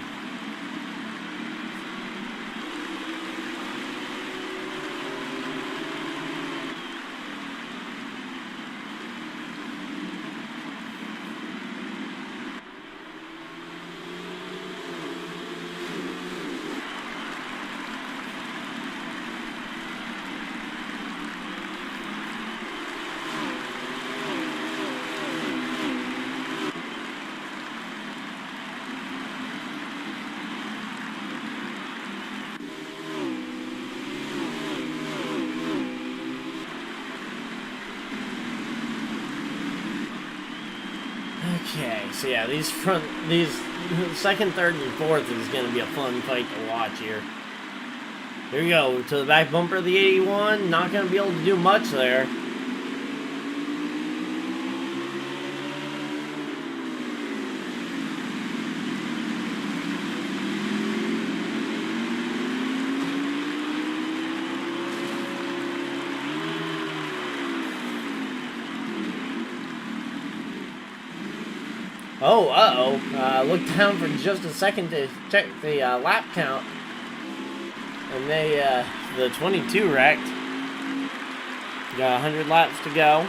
Okay, so yeah, these second, third, and fourth is going to be a fun fight to watch here. Here we go, to the back bumper of the 81, not going to be able to do much there. Oh, look down for just a second to check the lap count. And the 22 wrecked. Got 100 laps to go.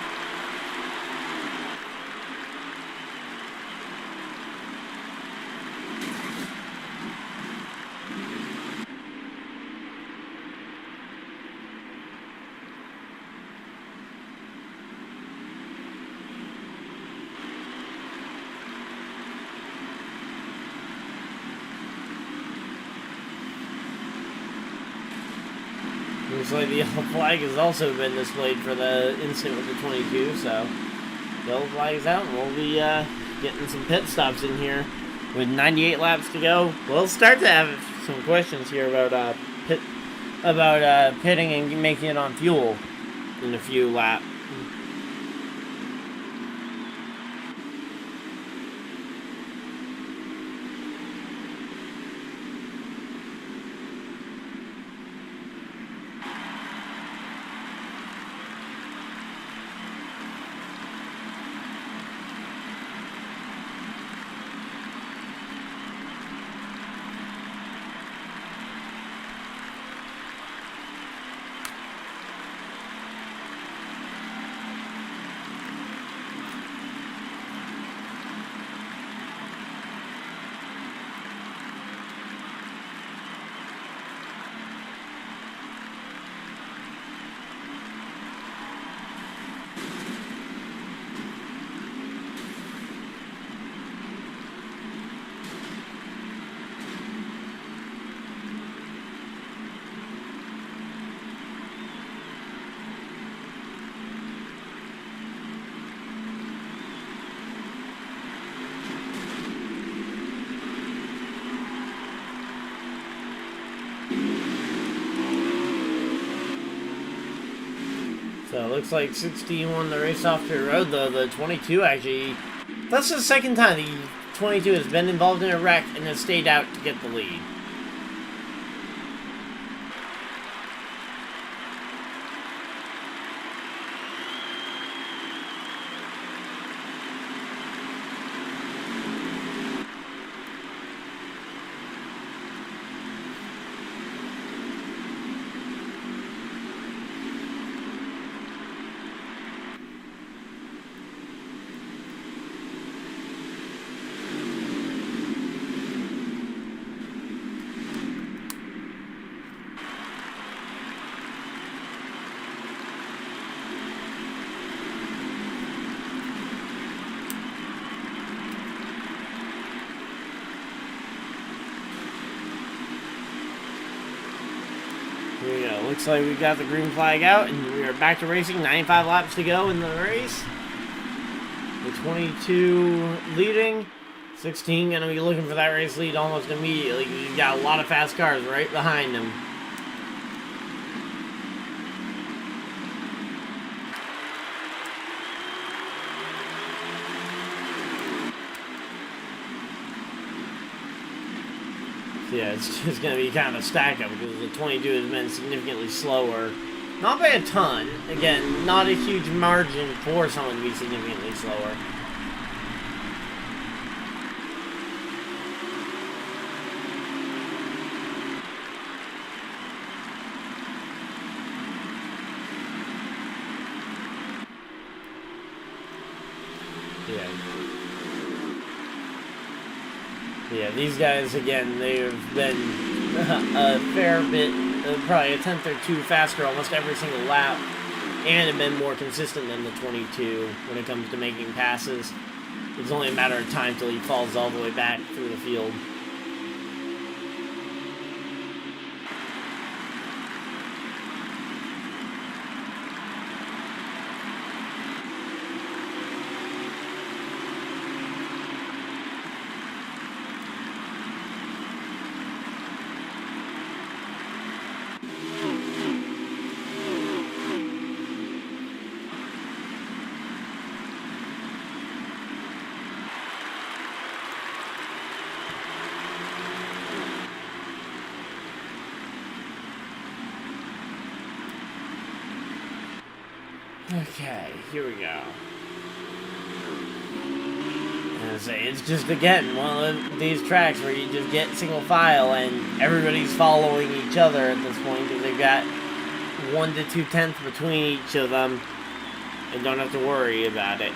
Looks like the yellow flag has also been displayed for the incident with the 22, so yellow flag is out, and we'll be getting some pit stops in here with 98 laps to go. We'll start to have some questions here about about pitting and making it on fuel in a few laps. So it looks like 16 won the race off pit road, though the 22 actually... That's the second time the 22 has been involved in a wreck and has stayed out to get the lead. Here we go. Looks like we got the green flag out, and we are back to racing. 95 laps to go in the race. The 22 leading. 16 going to be looking for that race lead almost immediately. You've got a lot of fast cars right behind him. Yeah, it's just going to be kind of a stack-up because the 22 has been significantly slower. Not by a ton. Again, not a huge margin for someone to be significantly slower. Yeah, these guys, again, they've been a fair bit, probably a tenth or two faster almost every single lap, and have been more consistent than the 22 when it comes to making passes. It's only a matter of time till he falls all the way back through the field. Okay, here we go. And I say, it's just, again, one of these tracks where you just get single file and everybody's following each other at this point because they've got 1 to 2 tenths between each of them and don't have to worry about it.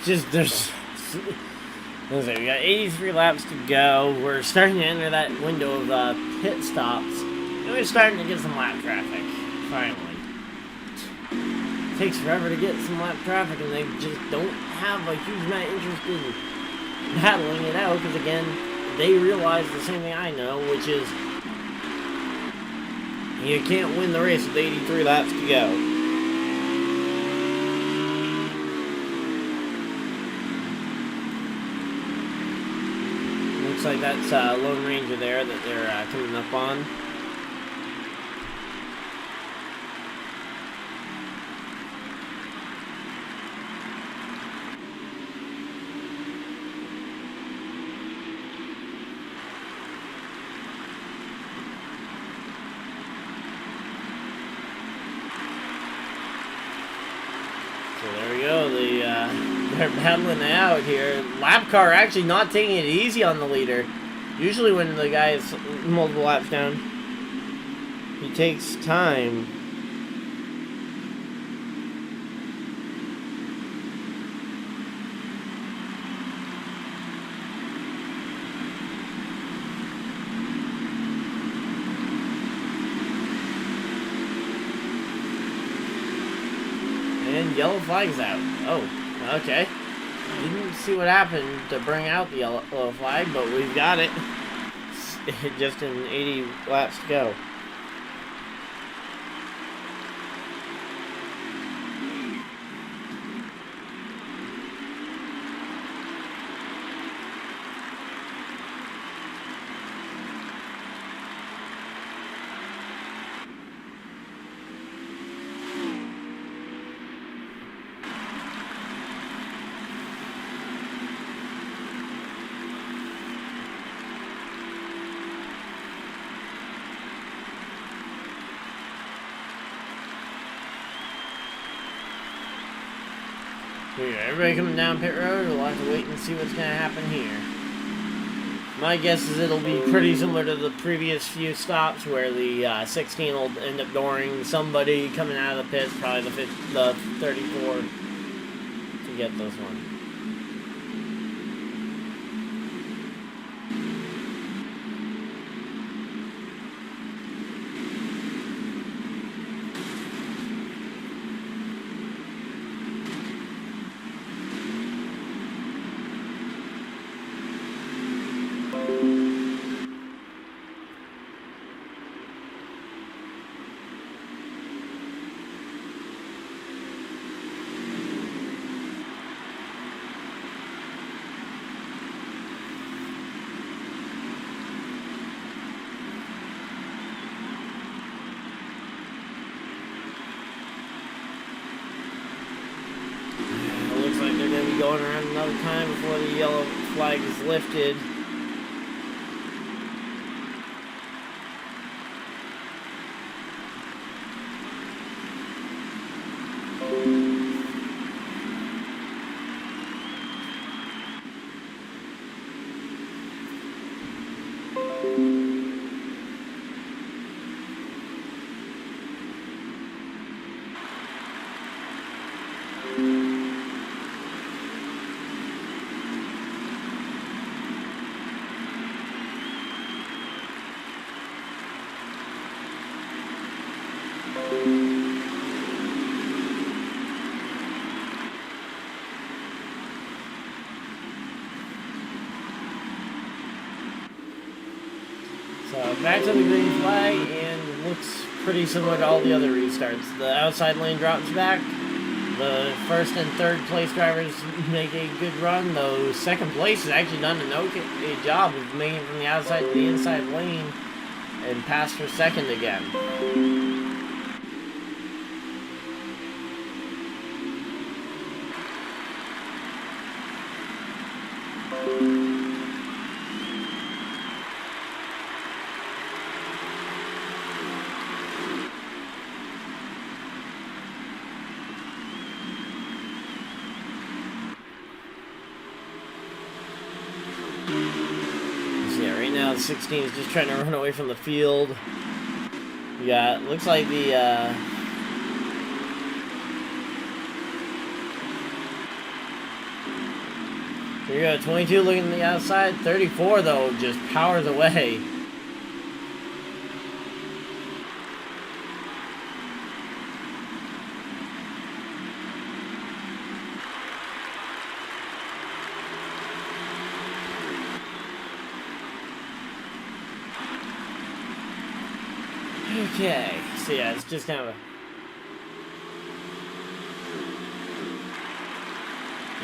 just, there's... Listen, we got 83 laps to go. We're starting to enter that window of pit stops. And we're starting to get some lap traffic, finally. It takes forever to get some lap traffic, and they just don't have a huge amount of interest in battling it out, because again, they realize the same thing I know, which is you can't win the race with 83 laps to go. Looks like that's Lone Ranger there that they're coming up on. So there we go, they're battling it out here. Lap car actually not taking it easy on the leader. Usually when the guy is multiple laps down, he takes time. And yellow flag's out. Oh, okay. Didn't see what happened to bring out the yellow flag, but we've got it. Just in 80 laps to go. Here, everybody coming down pit road, we'll have to wait and see what's going to happen here. My guess is it'll be pretty similar to the previous few stops where the 16 will end up dooring somebody coming out of the pits, probably the 34 to get this one. Going around another time before the yellow flag is lifted. So back to the green flag, and looks pretty similar to all the other restarts. The outside lane drops back. The first and third place drivers make a good run, though second place has actually done an okay job of making it from the outside to the inside lane and passed for second again. Now the 16 is just trying to run away from the field. Yeah, looks like the Here we go, 22 looking to the outside. 34, though, just powers away. Okay, so yeah, it's just kind of a...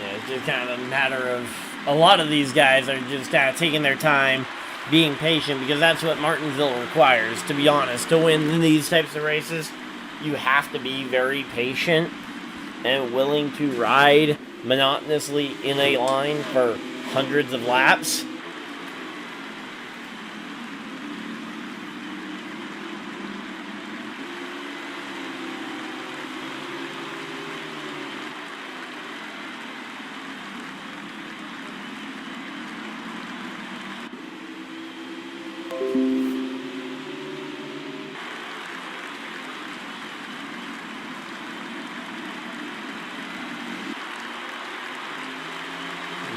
Yeah, it's just kind of a matter of... A lot of these guys are just kind of taking their time, being patient, because that's what Martinsville requires, to be honest. To win these types of races, you have to be very patient and willing to ride monotonously in a line for hundreds of laps.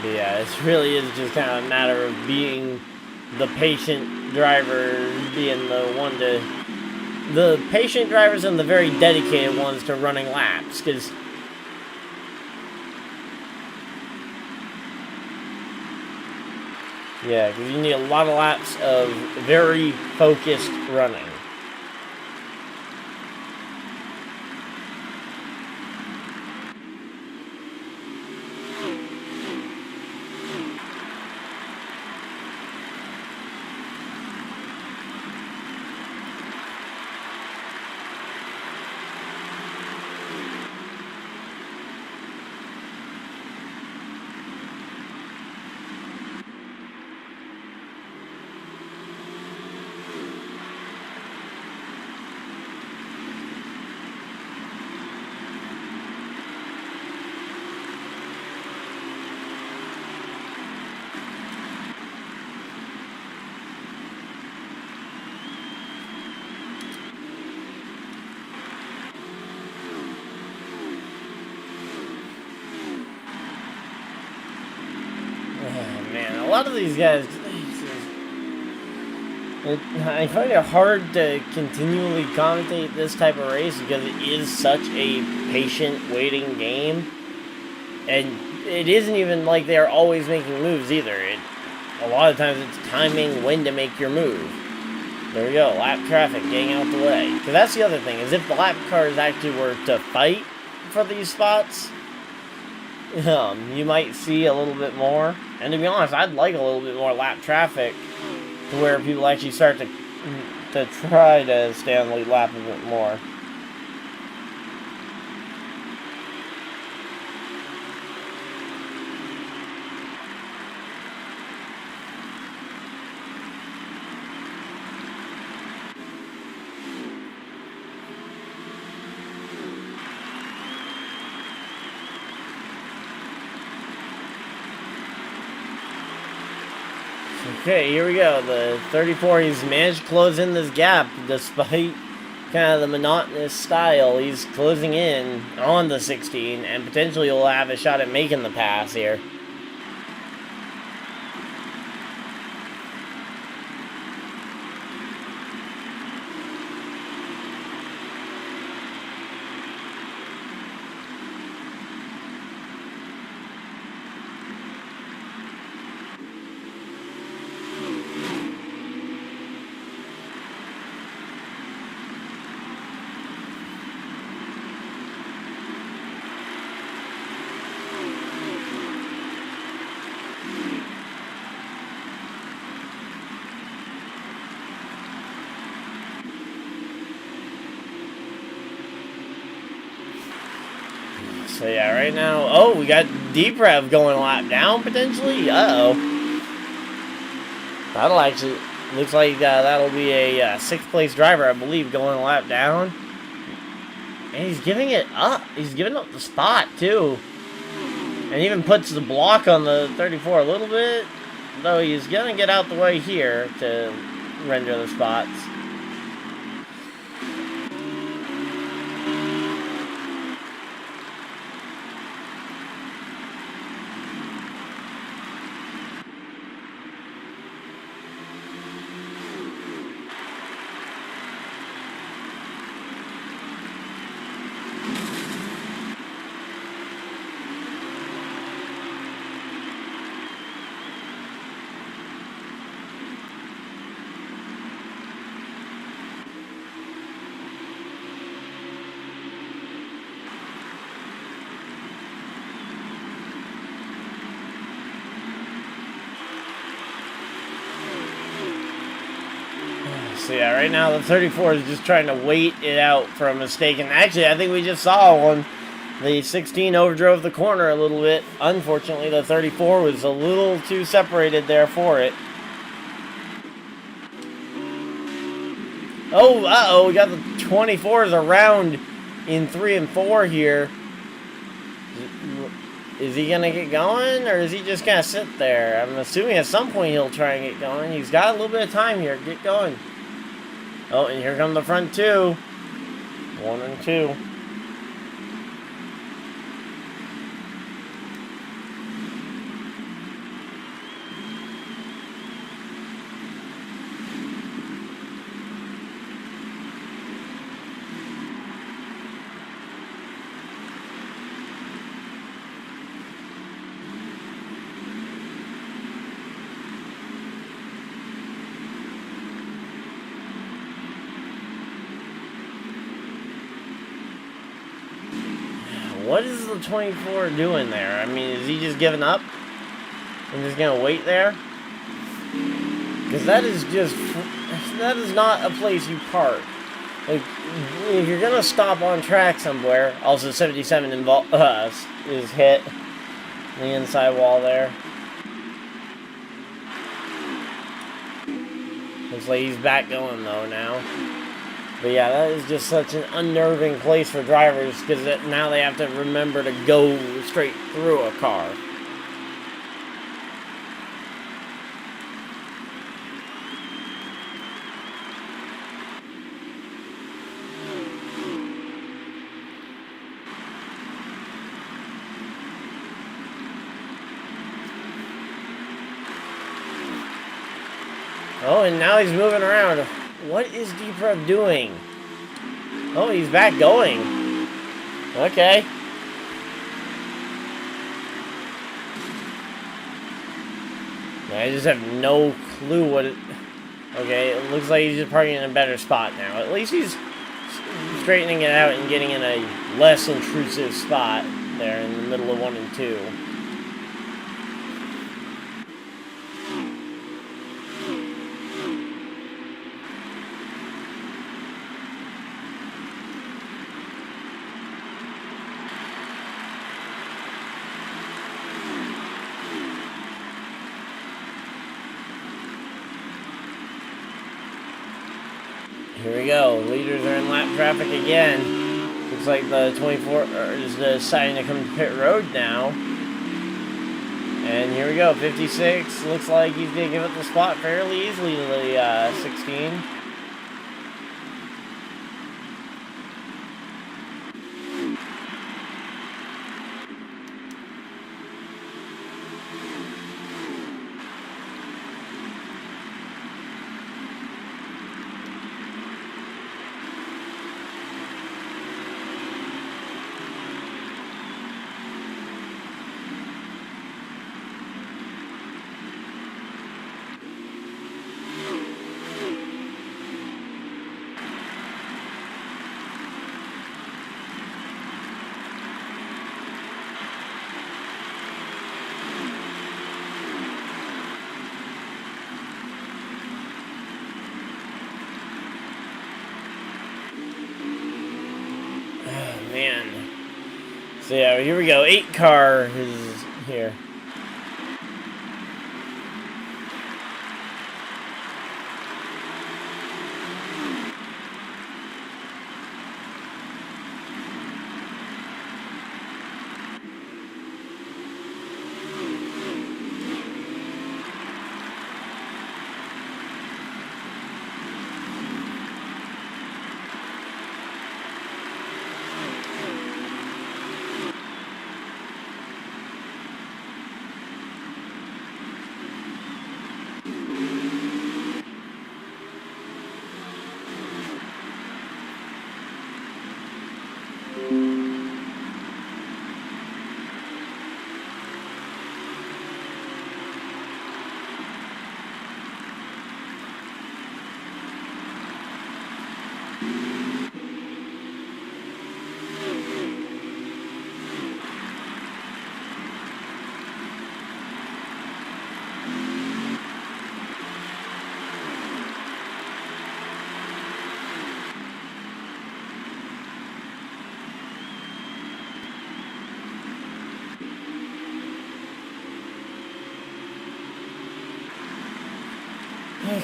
But yeah, it really is just kind of a matter of being the patient driver, being the one to... The patient drivers and the very dedicated ones to running laps, because... Yeah, because you need a lot of laps of very focused running. A lot of these guys, I find it hard to continually commentate this type of race because it is such a patient waiting game, and it isn't even like they're always making moves either. A lot of times it's timing when to make your move. There we go, lap traffic getting out the way. Because that's the other thing, is if the lap cars actually were to fight for these spots, you might see a little bit more. And to be honest, I'd like a little bit more lap traffic to where people actually start to try to stay on the lead lap a bit more. Okay, here we go. The 34, he's managed to close in this gap despite kind of the monotonous style. He's closing in on the 16 and potentially will have a shot at making the pass here. So yeah, right now, oh, we got Deep Rev going a lap down, potentially. Uh-oh. That'll actually, looks like that'll be a 6th place driver, I believe, going a lap down. And he's giving it up. He's giving up the spot, too. And even puts the block on the 34 a little bit. Though he's going to get out the way here to render the spots. So yeah, right now the 34 is just trying to wait it out for a mistake. And actually, I think we just saw one. The 16 overdrove the corner a little bit. Unfortunately, the 34 was a little too separated there for it. Oh, uh-oh, we got the 24s around in 3 and 4 here. Is he going to get going, or is he just going to sit there? I'm assuming at some point he'll try and get going. He's got a little bit of time here. Get going. Oh, and here come the front two. 1 and 2. What is the 24 doing there? I mean, is he just giving up? And just gonna wait there? Because that is not a place you park. Like, if you're gonna stop on track somewhere, also 77 is hit the inside wall there. Looks like he's back going though now. But yeah, that is just such an unnerving place for drivers because now they have to remember to go straight through a car. Oh, and now he's moving around. What is D-Prep doing? Oh, he's back going. Okay. I just have no clue what it... Okay, it looks like he's just parking in a better spot now. At least he's straightening it out and getting in a less intrusive spot there in the middle of 1 and 2. Here we go. Leaders are in lap traffic again. Looks like the 24 is deciding to come to pit road now. And here we go. 56. Looks like he's going to give up the spot fairly easily to the 16. Man. So yeah, here we go. 8 car is here.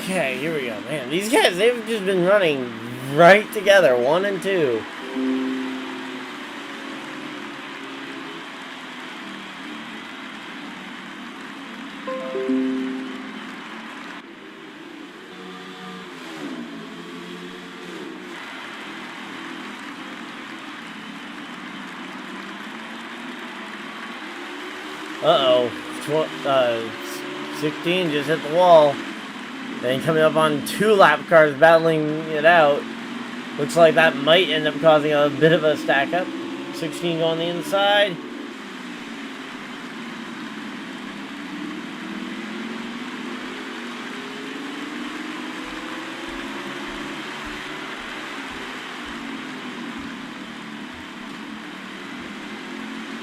Okay, here we go. Man, these guys, they've just been running right together, 1 and 2. Uh-oh. 16 just hit the wall. Then coming up on 2 lap cars battling it out. Looks like that might end up causing a bit of a stack up. 16 going the inside.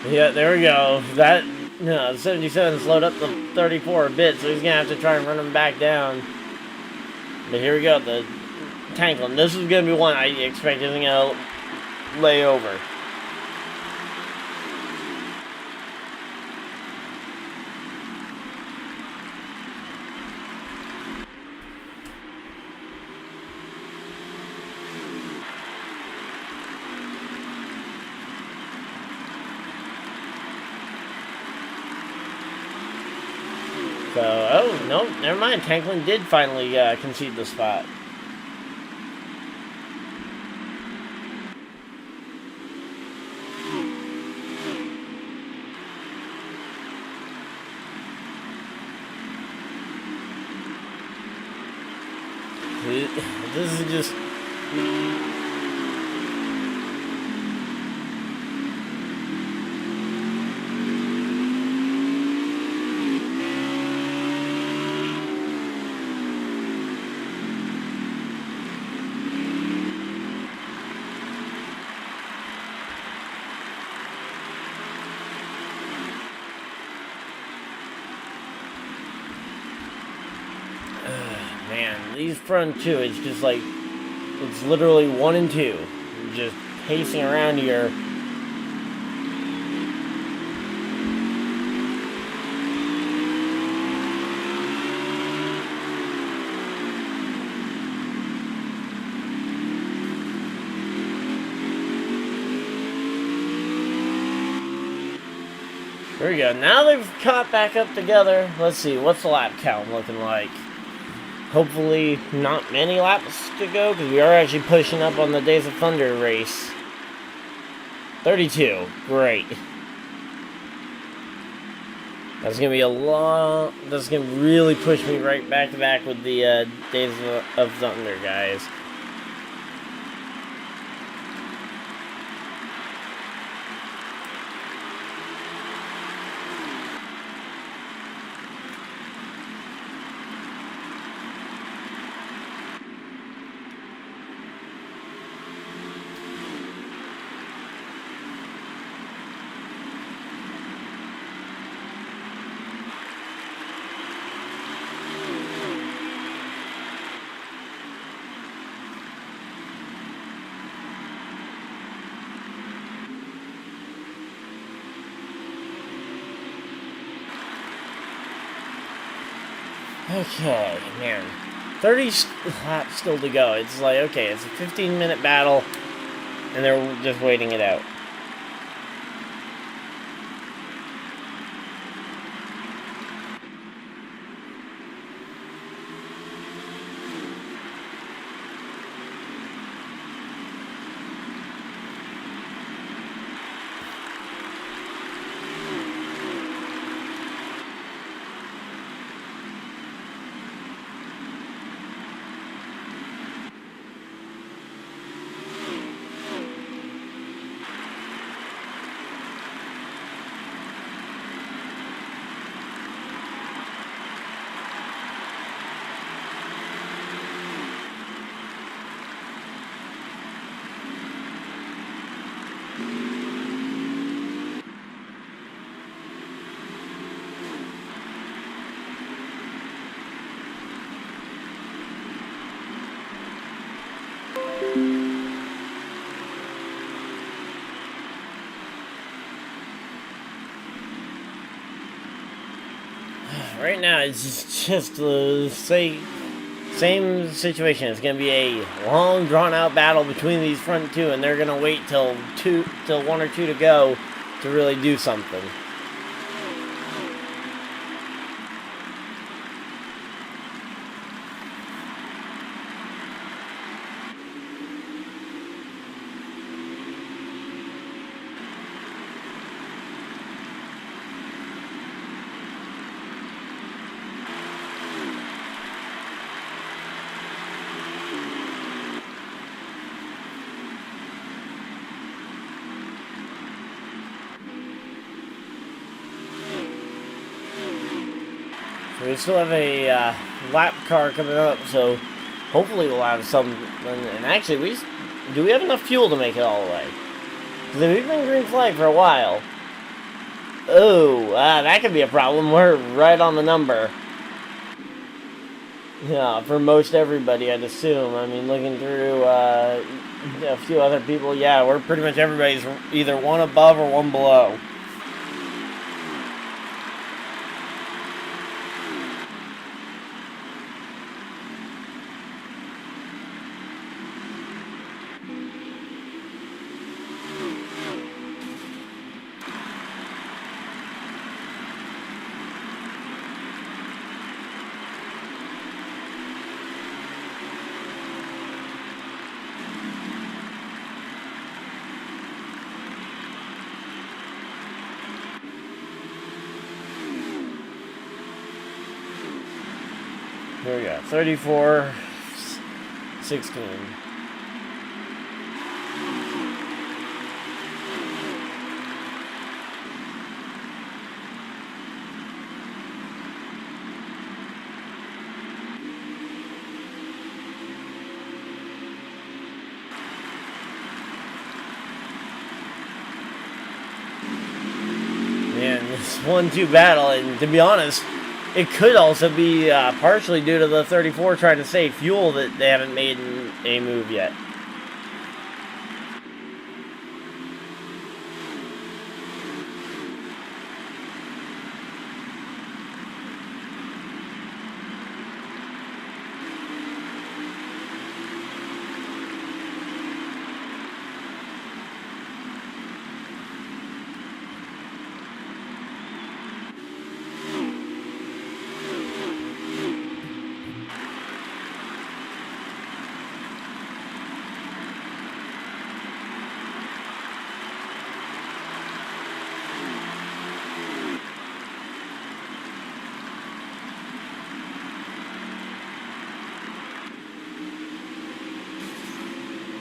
Yeah, there we go. That, no, 77 slowed up the 34 a bit, so he's going to have to try and run him back down. But here we go, the Tanklin. This is going to be one I expect isn't going to lay over. So, oh, no, never mind. Tanklin did finally concede the spot. This is just... Man, these front two, it's just like, it's literally 1 and 2. Just pacing around here. There we go. Now they've caught back up together. Let's see, what's the lap count looking like? Hopefully not many laps to go, because we are actually pushing up on the Days of Thunder race. 32. Great. That's going to be a long... That's going to really push me right back to back with the Days of Thunder, guys. Okay, man. 30 laps still to go. It's like, okay, it's a 15-minute battle, and they're just waiting it out. Right now, it's just to Same situation. It's going to be a long, drawn-out battle between these front two, and they're going to wait till one or two to go to really do something. We still have a lap car coming up, so hopefully we'll have some. And actually, do we have enough fuel to make it all the way? Because we've been green flag for a while. Oh, that could be a problem. We're right on the number. Yeah, for most everybody, I'd assume. I mean, looking through a few other people, yeah, we're pretty much everybody's either one above or one below. Here we go, 34, 16. Man, this 1-2 battle, and to be honest, it could also be partially due to the 34 trying to save fuel that they haven't made a move yet.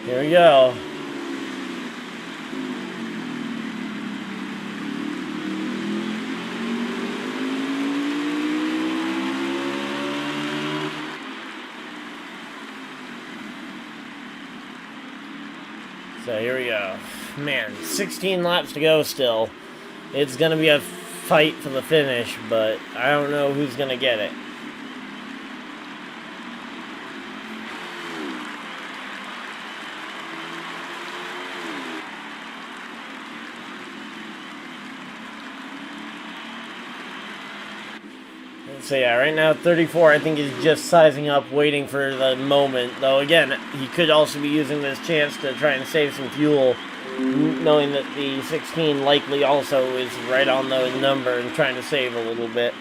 Here we go. So here we go. Man, 16 laps to go still. It's going to be a fight for the finish, but I don't know who's going to get it. So yeah, right now 34 I think is just sizing up, waiting for the moment. Though again, he could also be using this chance to try and save some fuel, knowing that the 16 likely also is right on the number and trying to save a little bit.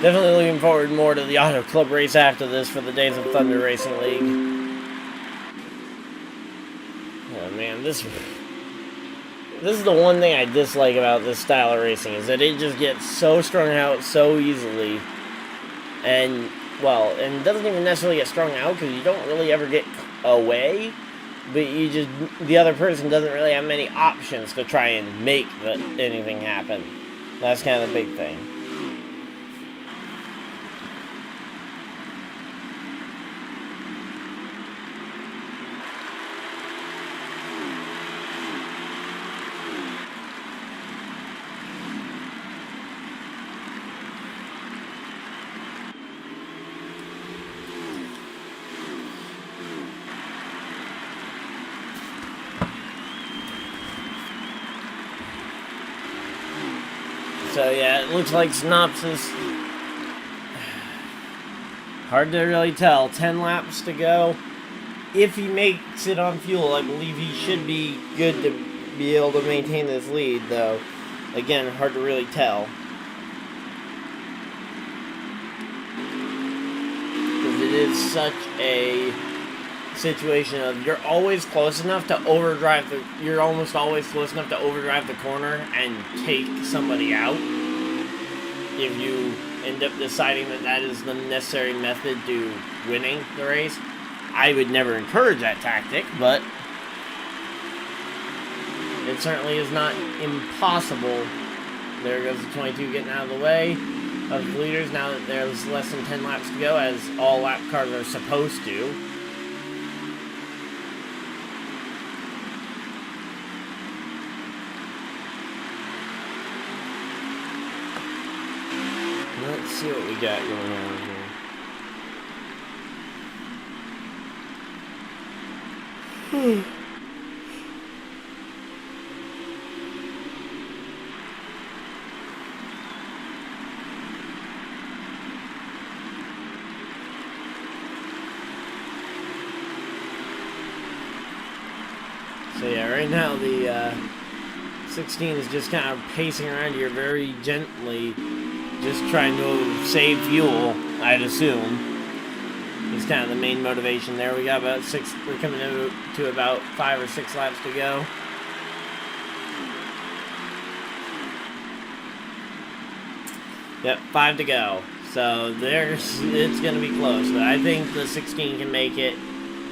Definitely looking forward more to the Auto Club race after this for the Days of Thunder Racing League. Oh man, this is the one thing I dislike about this style of racing, is that it just gets so strung out so easily. And, well, and it doesn't even necessarily get strung out because you don't really ever get away, but the other person doesn't really have many options to try and make anything happen. That's kind of the big thing. So yeah, it looks like synopsis. Hard to really tell. 10 laps to go. If he makes it on fuel, I believe he should be good to be able to maintain this lead, though. Again, hard to really tell. Because it is such a situation of you're always close enough to overdrive the... You're almost always close enough to overdrive the corner and take somebody out. If you end up deciding that that is the necessary method to winning the race. I would never encourage that tactic, but it certainly is not impossible. There goes the 22 getting out of the way of the leaders now that there's less than 10 laps to go, as all lap cars are supposed to. Let's see what we got going on here. So yeah, right now the 16 is just kind of pacing around here very gently, just trying to save fuel, I'd assume. Is kind of the main motivation there. We got about 6, we're coming to about 5 or 6 laps to go. Yep, 5 to go. So it's going to be close, but I think the 16 can make it.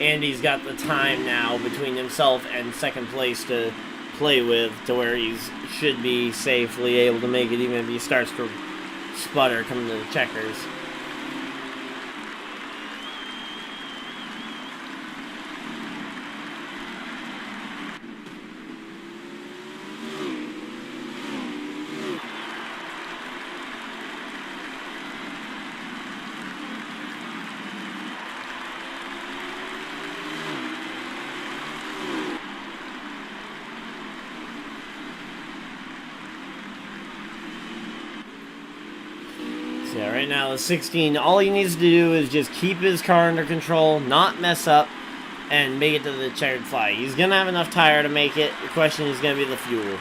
Andy's got the time now between himself and second place to play with, to where he should be safely able to make it, even if he starts to sputter coming to the checkers. Yeah, right now the 16, all he needs to do is just keep his car under control, not mess up, and make it to the checkered flag. He's going to have enough tire to make it. The question is going to be the fuel.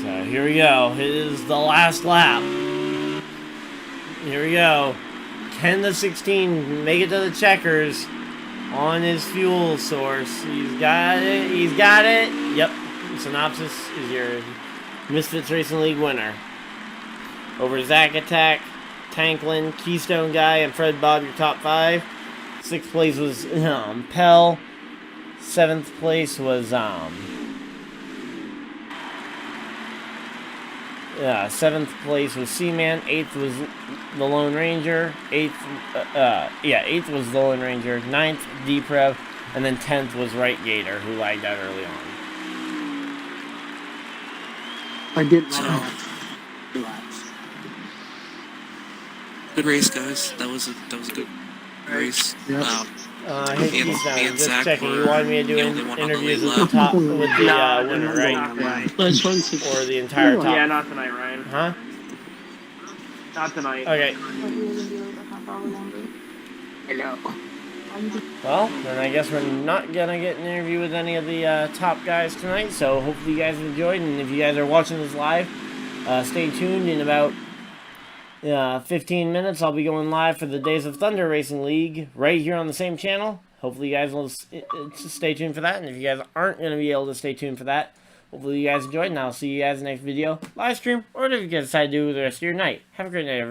So here we go. It is the last lap. Here we go. Can the 16 make it to the checkers on his fuel source? He's got it. He's got it. Yep. Synopsis is your Misfitz Racing League winner. Over Zack Attack, Tanklin, Keystone Guy, and Fred Bob, your top 5. 6th place was Pell. 7th place was 7th place was Seaman. 8th was the Lone Ranger. 8th was the Lone Ranger. 9th, Deprev. And then 10th was Right Gator, who lagged out early on. I did relax. Good race, guys. That was a good race. Yep. Hey, Me and just Zach checking. were You wanted me to do the only one on the interviews lead with the lap. top, with the winner, right? Right. Or the entire top. Yeah, not tonight, Ryan. Huh? Not tonight. Okay. Hello. Well, then I guess we're not gonna get an interview with any of the top guys tonight. So hopefully you guys enjoyed, and if you guys are watching this live, stay tuned. In about 15 minutes, I'll be going live for the Days of Thunder Racing League right here on the same channel. Hopefully you guys will stay tuned for that, and if you guys aren't going to be able to stay tuned for that, hopefully you guys enjoyed, and I'll see you guys in the next video, live stream, or whatever you guys decide to do with the rest of your night. Have a great night, everyone.